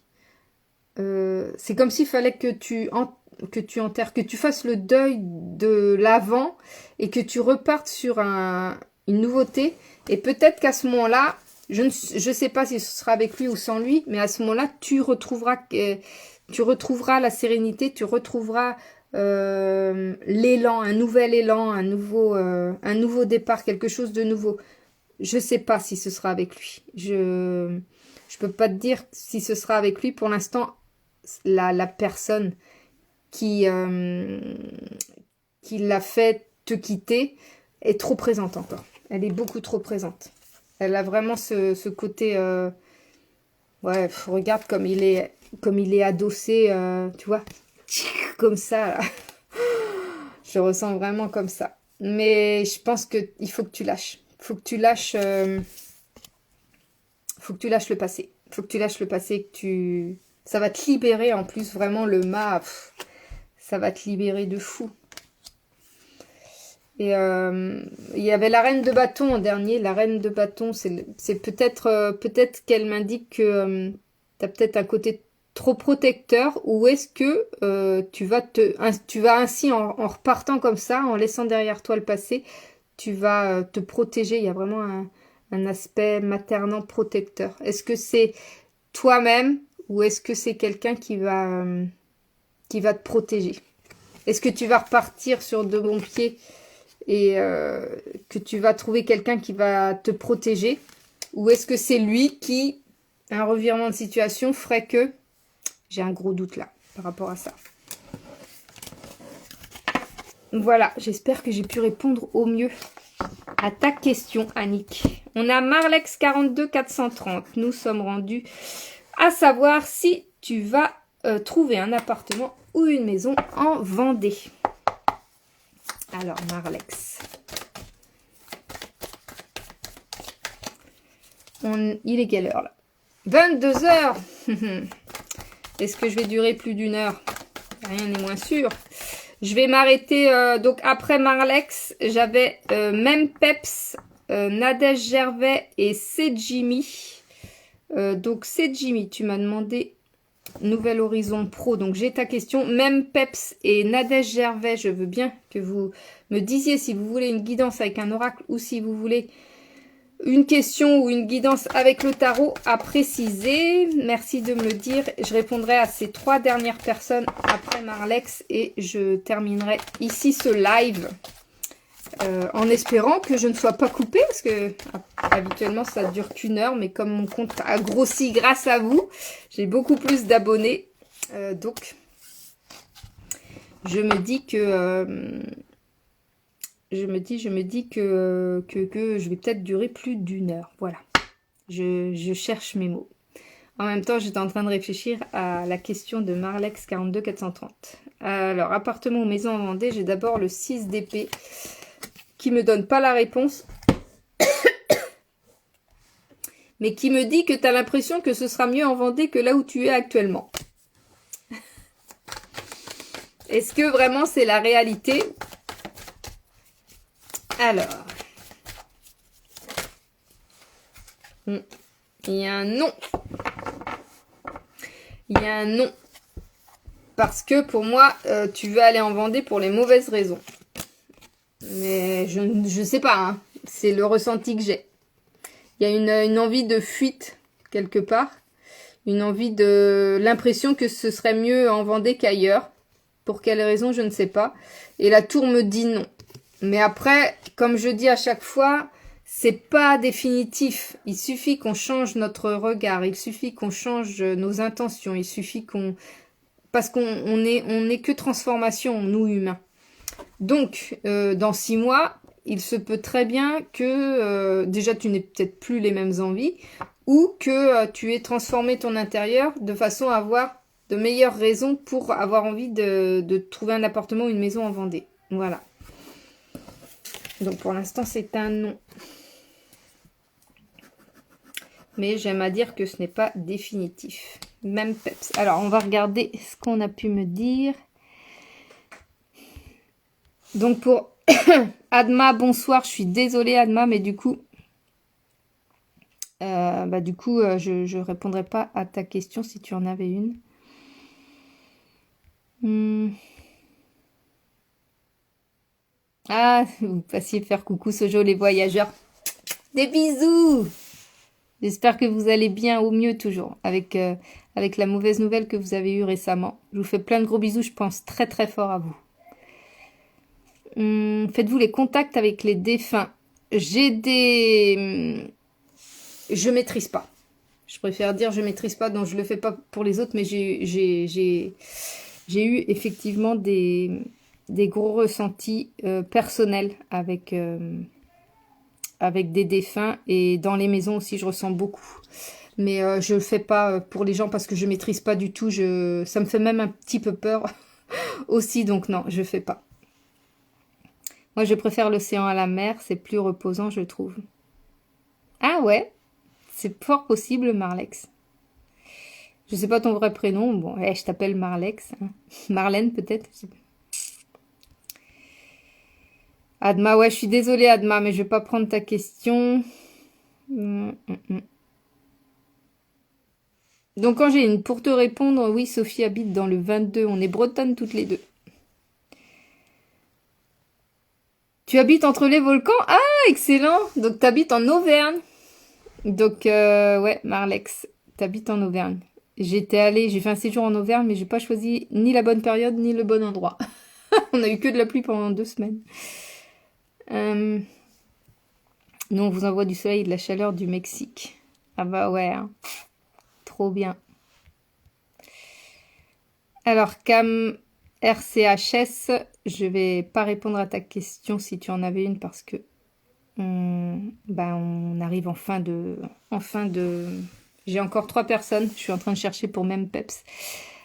c'est comme s'il fallait que tu enterres, que tu fasses le deuil de l'avant et que tu repartes sur une nouveauté. Et peut-être qu'à ce moment-là, je ne sais pas si ce sera avec lui ou sans lui, mais à ce moment-là, tu retrouveras la sérénité, tu retrouveras l'élan, un nouvel élan, un nouveau départ, quelque chose de nouveau. Je sais pas si ce sera avec lui. Je peux pas te dire si ce sera avec lui. Pour l'instant, la personne qui l'a fait te quitter, est trop présente encore. Elle est beaucoup trop présente. Elle a vraiment ce côté... ouais, regarde comme il est adossé, tu vois, comme ça, là. Je ressens vraiment comme ça. Mais je pense qu'il faut que tu lâches. Faut que tu lâches le passé. Faut que tu lâches le passé, ça va te libérer en plus, vraiment le mât, ça va te libérer de fou. Et il y avait la reine de bâton en dernier. La reine de bâton, c'est peut-être qu'elle m'indique que tu as peut-être un côté trop protecteur, ou est-ce que tu vas ainsi en repartant comme ça, en laissant derrière toi le passé, tu vas te protéger. Il y a vraiment un aspect maternant protecteur. Est-ce que c'est toi-même ou est-ce que c'est quelqu'un qui va te protéger? Est-ce que tu vas repartir sur de bons pieds et que tu vas trouver quelqu'un qui va te protéger, ou est-ce que c'est lui qui, un revirement de situation ferait que... J'ai un gros doute là par rapport à ça. Voilà, j'espère que j'ai pu répondre au mieux à ta question, Annick. On a Marlex 42 430. Nous sommes rendus à savoir si tu vas trouver un appartement ou une maison en Vendée. Alors, Marlex. Il est quelle heure là? 22 h. Est-ce que je vais durer plus d'1 heure? Rien n'est moins sûr. Je vais m'arrêter. Donc après Marlex, j'avais même Peps, Nadège Gervais et Sejimi. Donc Sejimi, tu m'as demandé Nouvel Horizon Pro. Donc j'ai ta question. Même Peps et Nadège Gervais, je veux bien que vous me disiez si vous voulez une guidance avec un oracle ou si vous voulez une question ou une guidance avec le tarot à préciser. Merci de me le dire. Je répondrai à ces 3 dernières personnes après Marlex et je terminerai ici ce live en espérant que je ne sois pas coupée parce que habituellement ça dure qu'1 heure, mais comme mon compte a grossi grâce à vous, j'ai beaucoup plus d'abonnés. Donc je me dis que... Je me dis que je vais peut-être durer plus d'1 heure. Voilà. Je cherche mes mots. En même temps, j'étais en train de réfléchir à la question de Marlex 42 430. Alors, appartement ou maison en Vendée, j'ai d'abord le 6 d'épée qui me donne pas la réponse. Mais qui me dit que tu as l'impression que ce sera mieux en Vendée que là où tu es actuellement. Est-ce que vraiment c'est la réalité ? Alors, il y a un non. Il y a un non. Parce que pour moi, tu veux aller en Vendée pour les mauvaises raisons. Mais je ne sais pas, hein. C'est le ressenti que j'ai. Il y a une envie de fuite quelque part. Une envie de... L'impression que ce serait mieux en Vendée qu'ailleurs. Pour quelle raison, je ne sais pas. Et la tour me dit non. Mais après, comme je dis à chaque fois, c'est pas définitif. Il suffit qu'on change notre regard. Il suffit qu'on change nos intentions. Il suffit qu'on... Parce qu'on est que transformation, nous humains. Donc, dans 6 mois, il se peut très bien que déjà tu n'aies peut-être plus les mêmes envies ou que tu aies transformé ton intérieur de façon à avoir de meilleures raisons pour avoir envie de trouver un appartement ou une maison en Vendée. Voilà. Donc pour l'instant, c'est un non. Mais j'aime à dire que ce n'est pas définitif. Même Peps. Alors, on va regarder ce qu'on a pu me dire. Donc pour Adma, bonsoir. Je suis désolée Adma, mais du coup, je répondrai pas à ta question si tu en avais une. Ah, vous passiez faire coucou Sojo les voyageurs. Des bisous. J'espère que vous allez bien, au mieux toujours, avec la mauvaise nouvelle que vous avez eue récemment. Je vous fais plein de gros bisous, je pense très très fort à vous. Faites-vous les contacts avec les défunts? Je maîtrise pas. Je préfère dire je maîtrise pas, donc je le fais pas pour les autres, mais j'ai eu effectivement des des gros ressentis personnels avec des défunts. Et dans les maisons aussi, je ressens beaucoup. Mais je le fais pas pour les gens parce que je maîtrise pas du tout. Ça me fait même un petit peu peur aussi. Donc non, je fais pas. Moi, je préfère l'océan à la mer. C'est plus reposant, je trouve. Ah ouais, c'est fort possible, Marlex. Je sais pas ton vrai prénom. Bon, je t'appelle Marlex. Hein. Marlène, peut-être. Adma, ouais, je suis désolée, Adma, mais je vais pas prendre ta question. Donc, Angéline, pour te répondre, oui, Sophie habite dans le 22. On est bretonnes toutes les deux. Tu habites entre les volcans? Ah, excellent! Donc, tu habites en Auvergne. Donc, ouais, Marlex, tu habites en Auvergne. J'ai fait un séjour en Auvergne, mais j'ai pas choisi ni la bonne période, ni le bon endroit. On a eu que de la pluie pendant 2 semaines. Nous, on vous envoie du soleil et de la chaleur du Mexique. Ah bah ouais, hein. Trop bien. Alors, Cam RCHS, je vais pas répondre à ta question si tu en avais une parce que on arrive en fin de... J'ai encore 3 personnes. Je suis en train de chercher pour même Peps.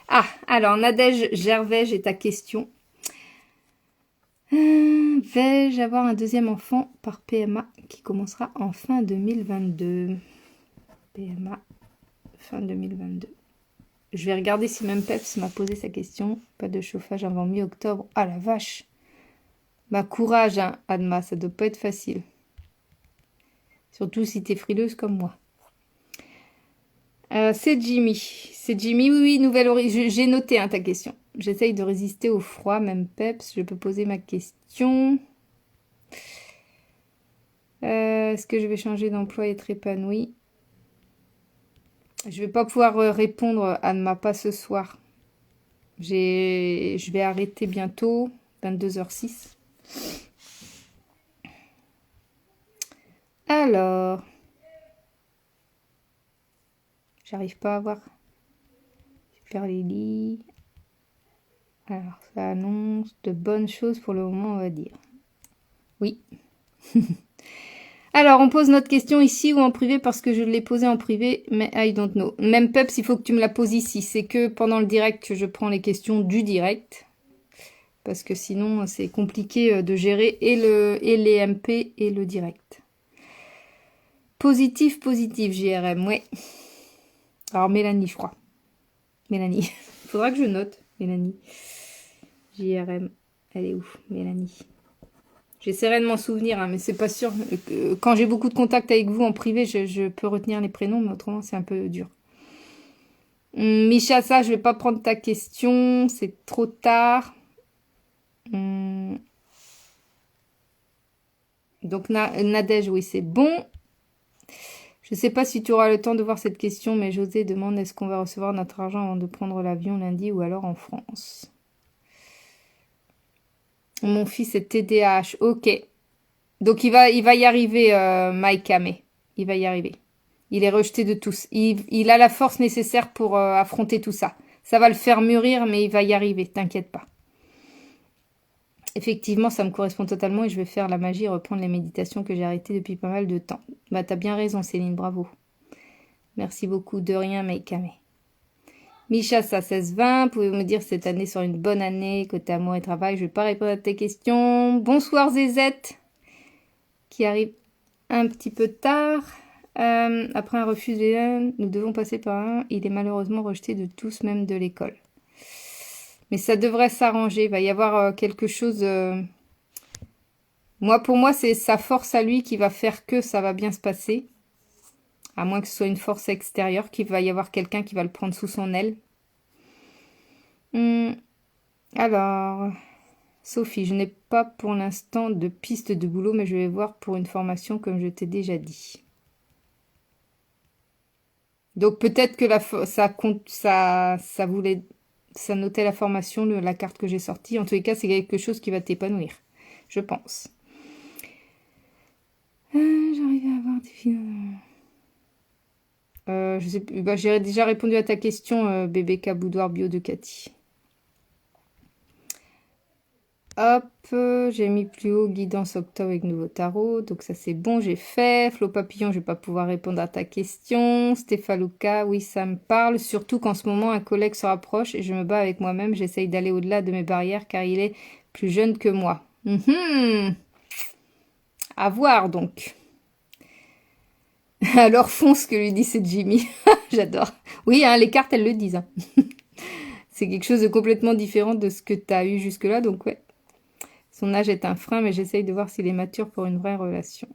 Ah, alors, Nadège Gervais, j'ai ta question. Vais-je avoir un deuxième enfant par PMA qui commencera en fin 2022? PMA, fin 2022. Je vais regarder si même Peps m'a posé sa question. Pas de chauffage avant mi-octobre. Ah la vache! Bah courage, hein, Adma, ça doit pas être facile. Surtout si t'es frileuse comme moi. C'est Jimmy. C'est Jimmy, oui, nouvelle origine. J'ai noté hein, ta question. J'essaye de résister au froid, même Peps. Je peux poser ma question. Est-ce que je vais changer d'emploi et être épanouie? Je vais pas pouvoir répondre, Adma, pas ce soir. Je vais arrêter bientôt, 22h06. Alors, j'arrive pas à voir. Super Lily. Alors, ça annonce de bonnes choses pour le moment, on va dire. Oui. Alors, on pose notre question ici ou en privé parce que je l'ai posée en privé, mais I don't know. Même Peps, il faut que tu me la poses ici. C'est que pendant le direct que je prends les questions du direct. Parce que sinon, c'est compliqué de gérer et les MP et le direct. Positif, JRM, ouais. Alors, Mélanie, je crois. Mélanie. Faudra que je note, Mélanie. JRM, elle est où, Mélanie? J'essaierai de m'en souvenir, hein, mais c'est pas sûr. Quand j'ai beaucoup de contacts avec vous en privé, je peux retenir les prénoms, mais autrement, c'est un peu dur. Micha, ça, je vais pas prendre ta question. C'est trop tard. Donc, Nadège, oui, c'est bon. Je sais pas si tu auras le temps de voir cette question, mais José demande est-ce qu'on va recevoir notre argent avant de prendre l'avion lundi ou alors en France? Mon fils est TDAH. Ok. Donc il va y arriver, Mike Ame. Il va y arriver. Il est rejeté de tous. Il a la force nécessaire pour affronter tout ça. Ça va le faire mûrir, mais il va y arriver. T'inquiète pas. Effectivement, ça me correspond totalement et je vais faire la magie et reprendre les méditations que j'ai arrêtées depuis pas mal de temps. Bah, t'as bien raison, Céline. Bravo. Merci beaucoup. De rien, Mike Ame. Micha, ça 16-20. Pouvez-vous me dire cette année sera une bonne année, côté amour et travail? Je vais pas répondre à tes questions. Bonsoir, Zézette. Qui arrive un petit peu tard. Après un refus de nous devons passer par un. Il est malheureusement rejeté de tous, même de l'école. Mais ça devrait s'arranger. Il va y avoir quelque chose... Pour moi, c'est sa force à lui qui va faire que ça va bien se passer. À moins que ce soit une force extérieure, qu'il va y avoir quelqu'un qui va le prendre sous son aile. Alors... Sophie, je n'ai pas pour l'instant de piste de boulot, mais je vais voir pour une formation comme je t'ai déjà dit. Donc peut-être que ça notait la formation, la carte que j'ai sortie. En tous les cas, c'est quelque chose qui va t'épanouir, je pense. J'arrive à avoir des je sais plus. Bah, j'ai déjà répondu à ta question, bébé Boudoir Bio de Cathy. Hop, j'ai mis plus haut guidance octobre avec nouveau tarot. Donc ça c'est bon, j'ai fait. Flo Papillon, je vais pas pouvoir répondre à ta question. Stéphaloca, oui ça me parle. Surtout qu'en ce moment un collègue se rapproche et je me bats avec moi-même. J'essaye d'aller au-delà de mes barrières car il est plus jeune que moi. À voir donc. Alors fonce, que lui dit c'est Jimmy. J'adore. Oui, hein, les cartes elles le disent. Hein. C'est quelque chose de complètement différent de ce que tu as eu jusque-là, donc ouais. Son âge est un frein, mais j'essaye de voir s'il est mature pour une vraie relation.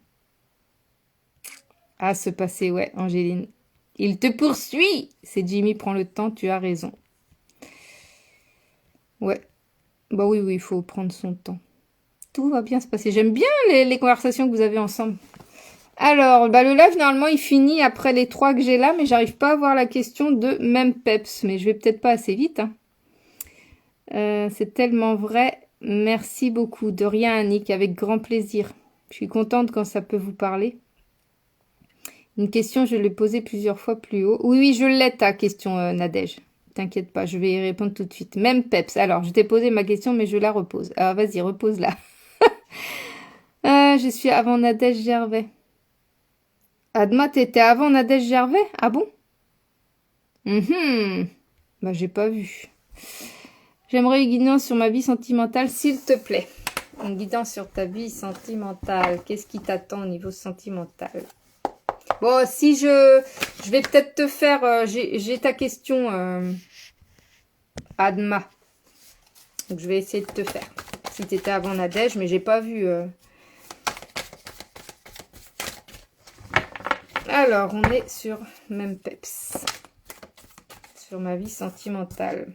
Ah, ce passé, ouais, Angéline. Il te poursuit. C'est Jimmy, prends le temps, tu as raison. Ouais. Bah oui, il faut prendre son temps. Tout va bien se passer. J'aime bien les conversations que vous avez ensemble. Alors, bah le live, normalement, il finit après les 3 que j'ai là, mais j'arrive pas à voir la question de même peps. Mais je vais peut-être pas assez vite. Hein. C'est tellement vrai. Merci beaucoup. De rien, Annick, avec grand plaisir. Je suis contente quand ça peut vous parler. Une question, je l'ai posée plusieurs fois plus haut. Oui, je l'ai ta question, Nadège. T'inquiète pas, je vais y répondre tout de suite. Même peps. Alors, je t'ai posé ma question, mais je la repose. Alors, vas-y, repose-la. Je suis avant Nadège Gervais. Adma, t'étais avant Nadège Gervais? Ah bon? Bah, j'ai pas vu. J'aimerais une guidance sur ma vie sentimentale, s'il te plaît. Une guidance sur ta vie sentimentale. Qu'est-ce qui t'attend au niveau sentimental? Bon, si je vais peut-être te faire... j'ai ta question, Adma. Donc, je vais essayer de te faire. Si t'étais avant Nadège, mais j'ai pas vu... Alors, on est sur même peps. Sur ma vie sentimentale.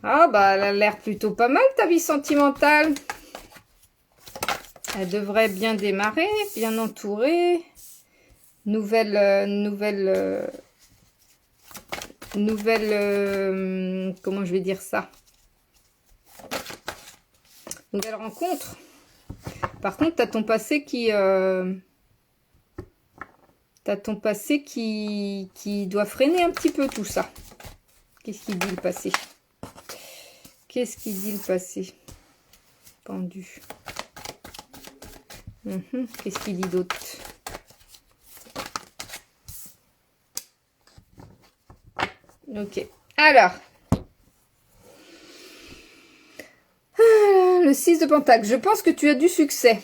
Ah, bah, elle a l'air plutôt pas mal, ta vie sentimentale. Elle devrait bien démarrer, bien entourée. Nouvelle, comment je vais dire ça? Nouvelle rencontre. Par contre, t'as ton passé qui... qui doit freiner un petit peu tout ça. Qu'est-ce qu'il dit le passé? Qu'est-ce qu'il dit le passé? Pendu. Qu'est-ce qu'il dit d'autre? Ok. Alors. Le 6 de Pentacle. Je pense que tu as du succès.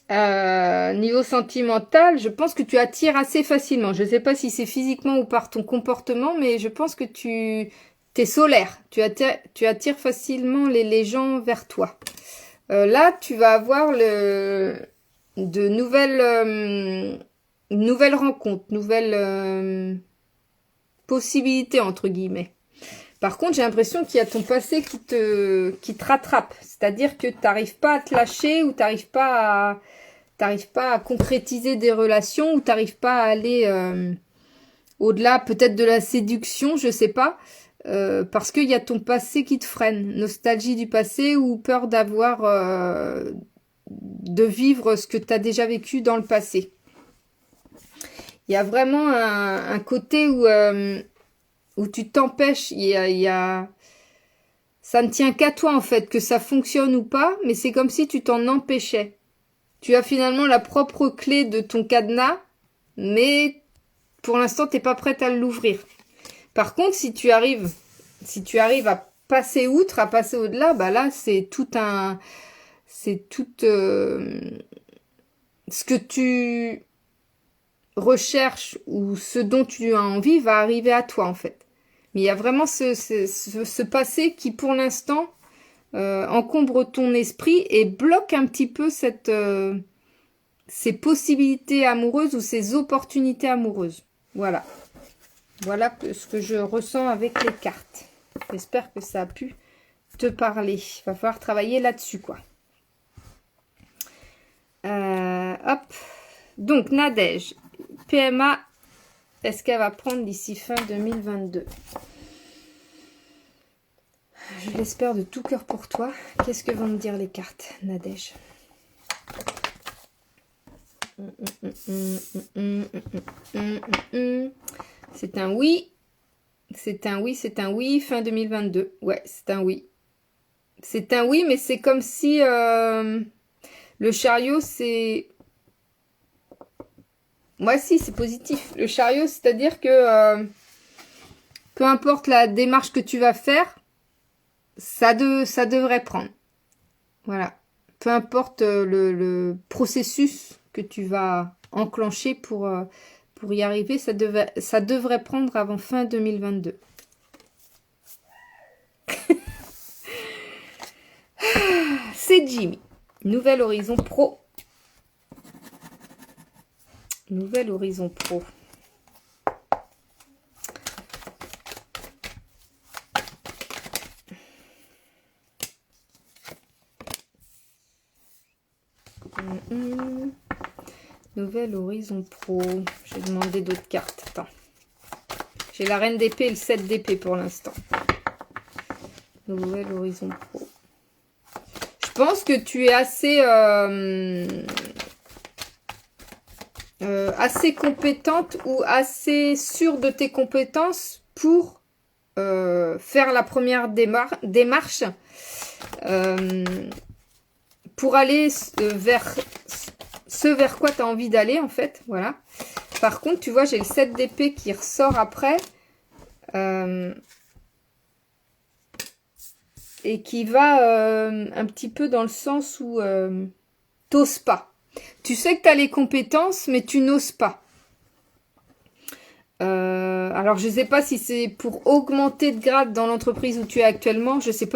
Niveau sentimental, je pense que tu attires assez facilement. Je ne sais pas si c'est physiquement ou par ton comportement, mais je pense que tu es solaire. Tu attires facilement les gens vers toi. Là, tu vas avoir de nouvelles rencontres, nouvelles possibilités, entre guillemets. Par contre, j'ai l'impression qu'il y a ton passé qui te rattrape. C'est-à-dire que tu n'arrives pas à te lâcher ou tu n'arrives pas à concrétiser des relations ou tu n'arrives pas à aller au-delà peut-être de la séduction, je sais pas. Parce qu'il y a ton passé qui te freine. Nostalgie du passé ou peur d'avoir... de vivre ce que tu as déjà vécu dans le passé. Il y a vraiment un côté où tu t'empêches, ça ne tient qu'à toi en fait, que ça fonctionne ou pas, mais c'est comme si tu t'en empêchais. Tu as finalement la propre clé de ton cadenas, mais pour l'instant, tu n'es pas prête à l'ouvrir. Par contre, si tu arrives à passer outre, à passer au-delà, bah là, c'est tout ce que tu recherches ou ce dont tu as envie va arriver à toi en fait. Mais il y a vraiment ce passé qui pour l'instant encombre ton esprit et bloque un petit peu ces possibilités amoureuses ou ces opportunités amoureuses. Voilà. Voilà ce que je ressens avec les cartes. J'espère que ça a pu te parler. Il va falloir travailler là-dessus, quoi. Hop. Donc, Nadège, PMA, est-ce qu'elle va prendre d'ici fin 2022? Je l'espère de tout cœur pour toi. Qu'est-ce que vont me dire les cartes, Nadège? C'est un oui. C'est un oui, c'est un oui, fin 2022. Ouais, c'est un oui. C'est un oui, mais c'est comme si le chariot, c'est... Ouais, si, c'est positif. Le chariot, c'est-à-dire que peu importe la démarche que tu vas faire, ça devrait prendre. Voilà. Peu importe le processus que tu vas enclencher pour y arriver, ça devrait prendre avant fin 2022. C'est Jimmy. Nouvel horizon pro. Nouvel horizon pro. Nouvel horizon pro. J'ai demandé d'autres cartes. Attends. J'ai la reine d'épée et le 7 d'épée pour l'instant. Nouvel horizon pro. Je pense que tu es assez... assez compétente ou assez sûre de tes compétences pour faire la première démarche pour aller vers ce vers quoi tu as envie d'aller en fait. Voilà. Par contre, tu vois, j'ai le 7 d'épée qui ressort après et qui va un petit peu dans le sens où t'oses pas. Tu sais que tu as les compétences, mais tu n'oses pas. Alors, je ne sais pas si c'est pour augmenter de grade dans l'entreprise où tu es actuellement. Je sais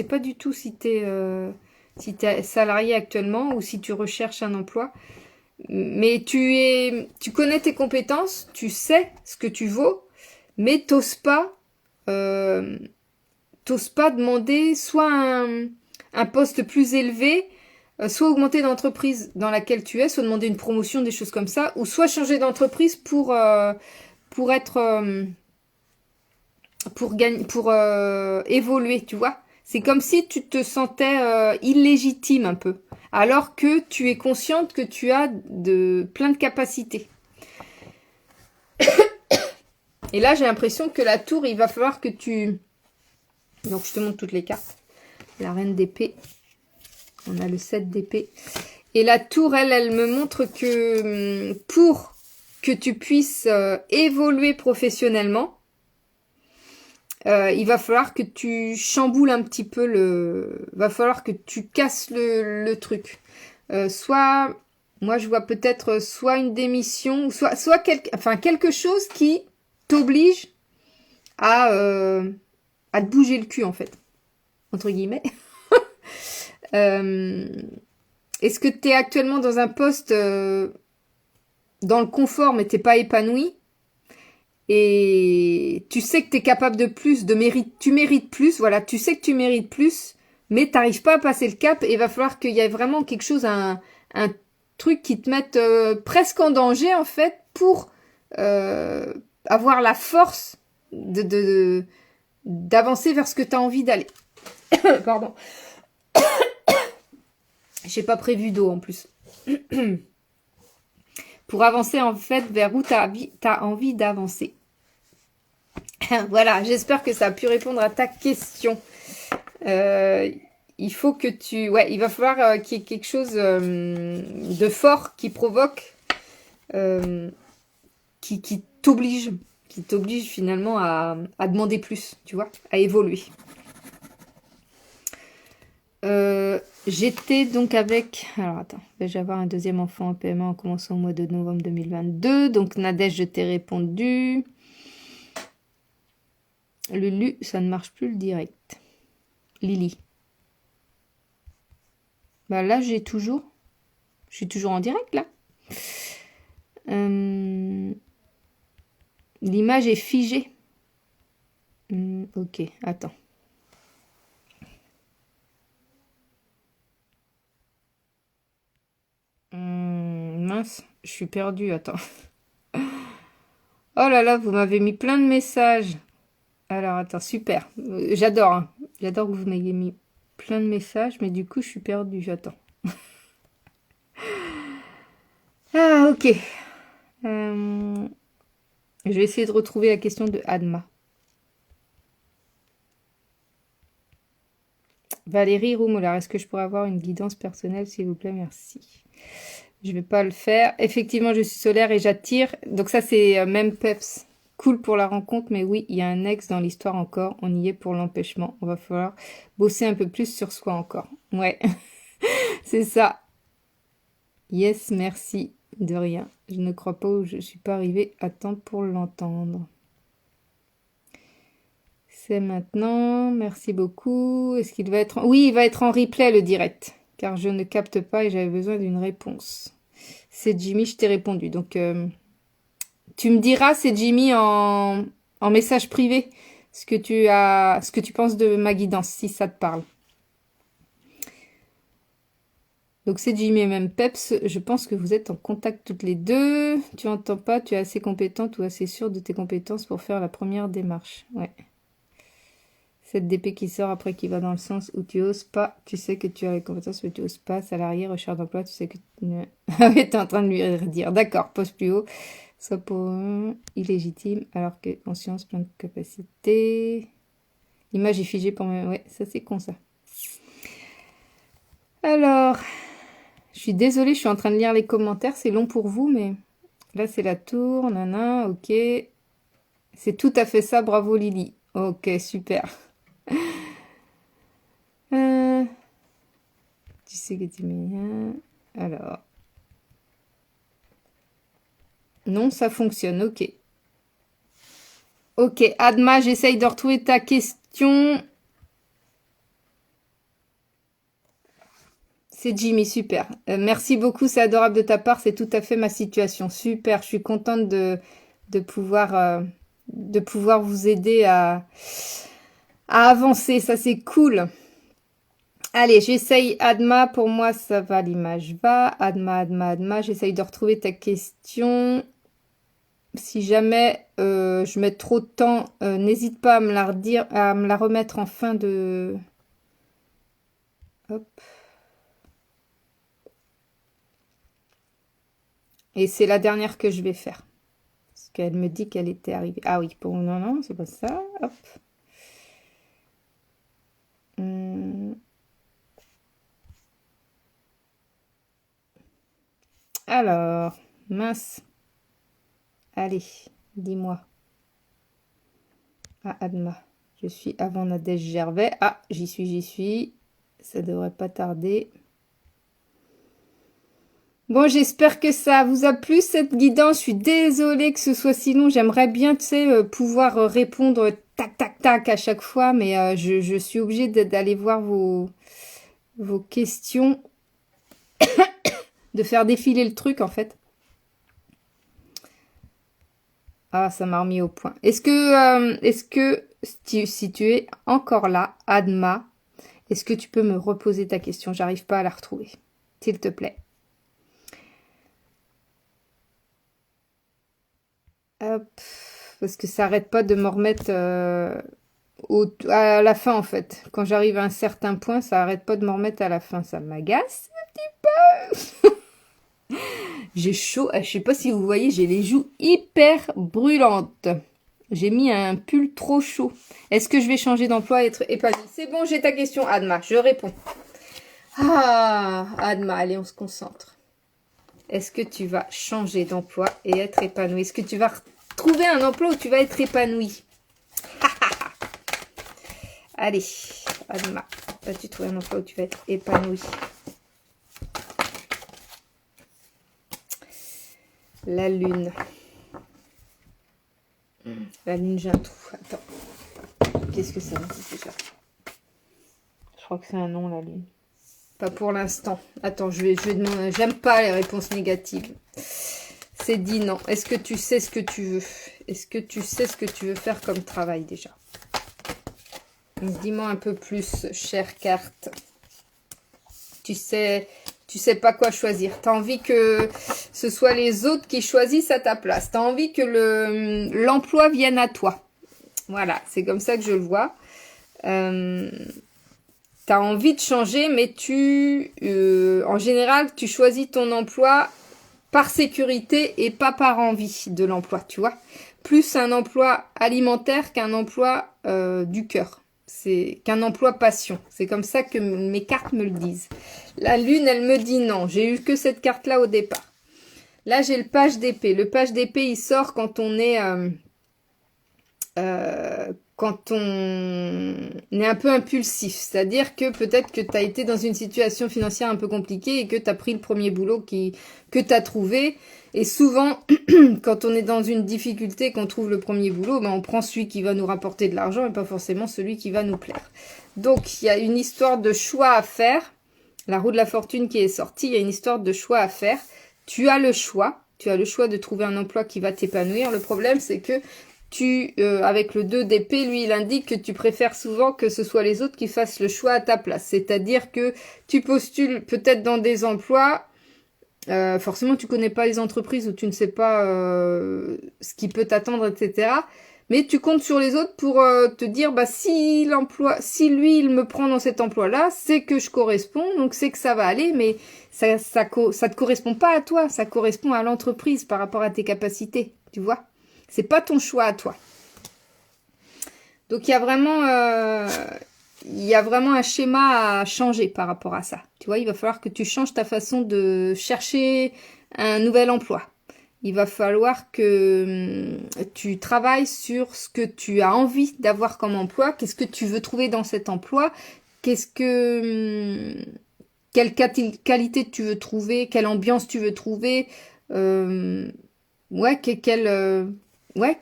pas du tout si tu es salarié actuellement ou si tu recherches un emploi. Mais tu connais tes compétences, tu sais ce que tu vaux, mais t'oses pas demander soit un poste plus élevé, soit augmenter l'entreprise dans laquelle tu es, soit demander une promotion, des choses comme ça, ou soit changer d'entreprise pour être pour évoluer, tu vois. C'est comme si tu te sentais illégitime un peu, alors que tu es consciente que tu as plein de capacités. Et là, j'ai l'impression que la tour, il va falloir que tu... Donc, je te montre toutes les cartes. La reine d'épée. On a le 7 d'épée. Et la tour, elle me montre que pour que tu puisses évoluer professionnellement, il va falloir que tu chamboules un petit peu va falloir que tu casses le truc. Soit, moi je vois peut-être soit une démission, ou soit quelque chose qui t'oblige à te bouger le cul en fait, entre guillemets. Est-ce que tu es actuellement dans un poste dans le confort mais t'es pas épanoui? Et tu sais que tu es capable de plus, tu mérites plus, voilà, tu sais que tu mérites plus, mais tu n'arrives pas à passer le cap et il va falloir qu'il y ait vraiment quelque chose, un truc qui te mette presque en danger en fait pour avoir la force d'avancer vers ce que tu as envie d'aller. Pardon. J'ai pas prévu d'eau en plus. Pour avancer en fait vers où tu as envie d'avancer. Voilà, j'espère que ça a pu répondre à ta question. Il faut que tu... Ouais, il va falloir qu'il y ait quelque chose de fort qui provoque, qui t'oblige finalement à demander plus, tu vois, à évoluer. J'étais donc avec... Alors attends, vais-je avoir un deuxième enfant en paiement en commençant au mois de novembre 2022. Donc Nadège, je t'ai répondu. Lulu, ça ne marche plus le direct. Lily. Bah là, je suis toujours en direct là. L'image est figée. Ok, attends. Mince, je suis perdue, attends. Oh là là, vous m'avez mis plein de messages. Alors, attends, super. J'adore, hein. J'adore que vous m'ayez mis plein de messages, mais du coup, je suis perdue, j'attends. Ah, ok. Je vais essayer de retrouver la question de Adma. Valérie Roumoulard, est-ce que je pourrais avoir une guidance personnelle, s'il vous plaît? Merci. Je vais pas le faire. Effectivement, je suis solaire et j'attire. Donc ça, c'est même peps. Cool pour la rencontre, mais oui, il y a un ex dans l'histoire encore. On y est pour l'empêchement. On va falloir bosser un peu plus sur soi encore. Ouais, c'est ça. Yes, merci. De rien. Je ne crois pas où je suis pas arrivée à temps pour l'entendre. C'est maintenant. Merci beaucoup. Est-ce qu'il va être... Oui, il va être en replay le direct. Car je ne capte pas et j'avais besoin d'une réponse. C'est Jimmy, je t'ai répondu. Donc, tu me diras, c'est Jimmy en message privé, ce que tu penses de ma guidance, si ça te parle. Donc c'est Jimmy et même Peps, je pense que vous êtes en contact toutes les deux. Tu entends pas, tu es assez compétente ou assez sûre de tes compétences pour faire la première démarche. Ouais. Cette DP qui sort après qui va dans le sens où tu oses pas, tu sais que tu as les compétences mais tu oses pas. Salarié, recherche d'emploi, tu sais que... Ah oui, t'es en train de lui redire. D'accord, poste plus haut. Soit pour illégitime, alors que conscience, plein de capacités. L'image est figée pour moi. Ouais, ça c'est con ça. Alors... Je suis désolée, je suis en train de lire les commentaires. C'est long pour vous, mais là, c'est la tour. Nana, ok. C'est tout à fait ça. Bravo, Lily. Ok, super. Tu sais que tu mets... Alors. Non, ça fonctionne. Ok. Ok, Adma, j'essaye de retrouver ta question. C'est Jimmy, super. Merci beaucoup, c'est adorable de ta part. C'est tout à fait ma situation. Super, je suis contente de pouvoir vous aider à avancer. Ça, c'est cool. Allez, j'essaye Adma. Pour moi, ça va, l'image va. Adma. J'essaye de retrouver ta question. Si jamais je mets trop de temps, n'hésite pas à me la redire, à me la remettre en fin de... Hop. Et c'est la dernière que je vais faire. Parce qu'elle me dit qu'elle était arrivée. Ah oui, bon, non, c'est pas ça. Hop. Alors, mince. Allez, dis-moi. Ah, Adma. Je suis avant Nadège Gervais. Ah, j'y suis. Ça devrait pas tarder. Bon, j'espère que ça vous a plu cette guidance. Je suis désolée que ce soit si long. J'aimerais bien, tu sais, pouvoir répondre tac à chaque fois. Mais je suis obligée d'aller voir vos questions. De faire défiler le truc, en fait. Ah, ça m'a remis au point. Est-ce que si tu es encore là, Adma, est-ce que tu peux me reposer ta question? J'arrive pas à la retrouver. S'il te plaît. Hop. Parce que ça arrête pas de me remettre à la fin, en fait. Quand j'arrive à un certain point, ça arrête pas de me remettre à la fin. Ça m'agace un petit peu. J'ai chaud. Je sais pas si vous voyez, j'ai les joues hyper brûlantes. J'ai mis un pull trop chaud. Est-ce que je vais changer d'emploi et être épanouie? C'est bon, j'ai ta question, Adma. Je réponds. Ah, Adma, allez, on se concentre. Est-ce que tu vas changer d'emploi et être épanouie? Est-ce que tu vas trouver un emploi où tu vas être épanouie? Allez, Adma, vas-tu trouver un emploi où tu vas être épanouie? La lune. La lune, j'ai un trou. Attends. Qu'est-ce que ça me dit déjà? Je crois que c'est un nom, la lune. Pas pour l'instant. Attends, je vais demander. J'aime pas les réponses négatives. C'est dit non. Est-ce que tu sais ce que tu veux? Est-ce que tu sais ce que tu veux faire comme travail déjà? Dis-moi un peu plus, chère carte. Tu sais pas quoi choisir. Tu as envie que ce soit les autres qui choisissent à ta place. Tu as envie que l'emploi vienne à toi. Voilà, c'est comme ça que je le vois. Tu as envie de changer, mais en général, tu choisis ton emploi par sécurité et pas par envie de l'emploi, tu vois. Plus un emploi alimentaire qu'un emploi du cœur. C'est qu'un emploi passion. C'est comme ça que mes cartes me le disent. La lune, elle me dit non. J'ai eu que cette carte-là au départ. Là, j'ai le page d'épée. Le page d'épée, il sort quand on est... quand on est un peu impulsif. C'est-à-dire que peut-être que tu as été dans une situation financière un peu compliquée et que tu as pris le premier boulot que tu as trouvé. Et souvent, quand on est dans une difficulté, qu'on trouve le premier boulot, ben on prend celui qui va nous rapporter de l'argent et pas forcément celui qui va nous plaire. Donc, il y a une histoire de choix à faire. La roue de la fortune qui est sortie, il y a une histoire de choix à faire. Tu as le choix. Tu as le choix de trouver un emploi qui va t'épanouir. Le problème, c'est que avec le 2 d'épée, lui, il indique que tu préfères souvent que ce soit les autres qui fassent le choix à ta place. C'est-à-dire que tu postules peut-être dans des emplois, forcément tu connais pas les entreprises ou tu ne sais pas ce qui peut t'attendre, etc. Mais tu comptes sur les autres pour te dire, bah si lui il me prend dans cet emploi-là, c'est que je corresponds, donc c'est que ça va aller, mais ça te correspond pas à toi, ça correspond à l'entreprise par rapport à tes capacités, tu vois. C'est pas ton choix à toi. Donc il y a vraiment un schéma à changer par rapport à ça. Tu vois, il va falloir que tu changes ta façon de chercher un nouvel emploi. Il va falloir que tu travailles sur ce que tu as envie d'avoir comme emploi. Qu'est-ce que tu veux trouver dans cet emploi? Quelle qualité tu veux trouver? Quelle ambiance tu veux trouver?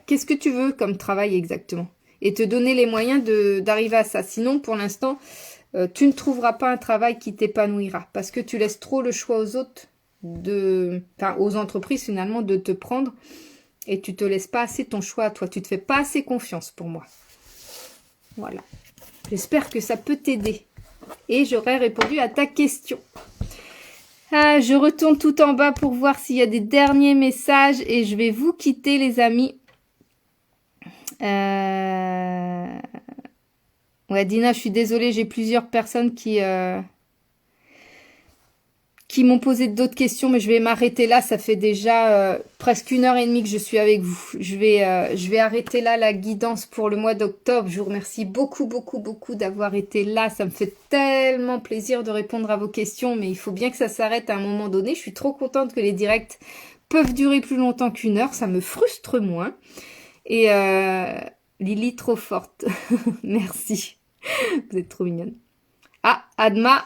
Qu'est-ce que tu veux comme travail exactement? Et te donner les moyens d'arriver à ça. Sinon, pour l'instant, tu ne trouveras pas un travail qui t'épanouira. Parce que tu laisses trop le choix aux autres, aux entreprises finalement, de te prendre. Et tu te laisses pas assez ton choix à toi. Tu te fais pas assez confiance pour moi. Voilà. J'espère que ça peut t'aider. Et j'aurai répondu à ta question. Je retourne tout en bas pour voir s'il y a des derniers messages et je vais vous quitter les amis. Ouais, Dina, je suis désolée, j'ai plusieurs personnes qui m'ont posé d'autres questions, mais je vais m'arrêter là. Ça fait déjà presque 1h30 que je suis avec vous. Je vais arrêter là la guidance pour le mois d'octobre. Je vous remercie beaucoup, beaucoup, beaucoup d'avoir été là. Ça me fait tellement plaisir de répondre à vos questions, mais il faut bien que ça s'arrête à un moment donné. Je suis trop contente que les directs peuvent durer plus longtemps qu'1 heure. Ça me frustre moins. Et Lily, trop forte. Merci. Vous êtes trop mignonne. Ah, Adma,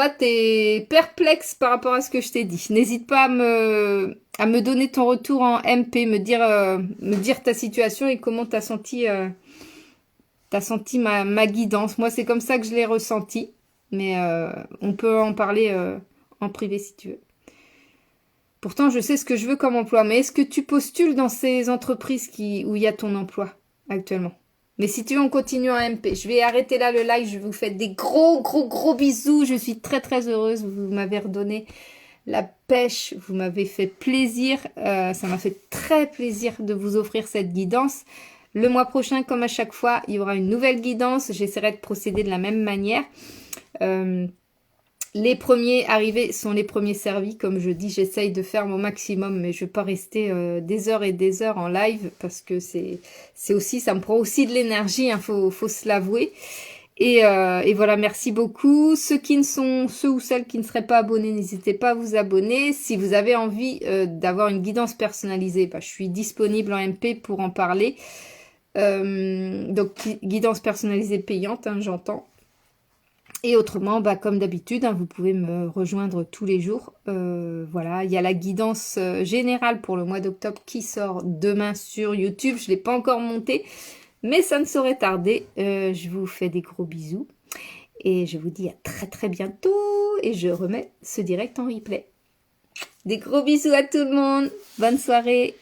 t'es perplexe par rapport à ce que je t'ai dit. N'hésite pas à me donner ton retour en MP, me dire ta situation et comment t'as senti ma guidance. Moi, c'est comme ça que je l'ai ressenti. Mais on peut en parler en privé si tu veux. Pourtant, je sais ce que je veux comme emploi. Mais est-ce que tu postules dans ces entreprises où il y a ton emploi actuellement? Mais si tu veux, on continue en MP. Je vais arrêter là le live. Je vous fais des gros, gros, gros bisous. Je suis très, très heureuse. Vous m'avez redonné la pêche. Vous m'avez fait plaisir. Ça m'a fait très plaisir de vous offrir cette guidance. Le mois prochain, comme à chaque fois, il y aura une nouvelle guidance. J'essaierai de procéder de la même manière. Les premiers arrivés sont les premiers servis. Comme je dis, j'essaye de faire mon maximum, mais je ne vais pas rester des heures et des heures en live parce que c'est aussi, ça me prend aussi de l'énergie, hein, faut se l'avouer. Et voilà, merci beaucoup. Ceux ou celles qui ne seraient pas abonnés, n'hésitez pas à vous abonner. Si vous avez envie d'avoir une guidance personnalisée, je suis disponible en MP pour en parler. Donc, guidance personnalisée payante, hein, j'entends. Et autrement, comme d'habitude, hein, vous pouvez me rejoindre tous les jours. Voilà, il y a la guidance générale pour le mois d'octobre qui sort demain sur YouTube. Je ne l'ai pas encore montée, mais ça ne saurait tarder. Je vous fais des gros bisous. Et je vous dis à très très bientôt. Et je remets ce direct en replay. Des gros bisous à tout le monde. Bonne soirée.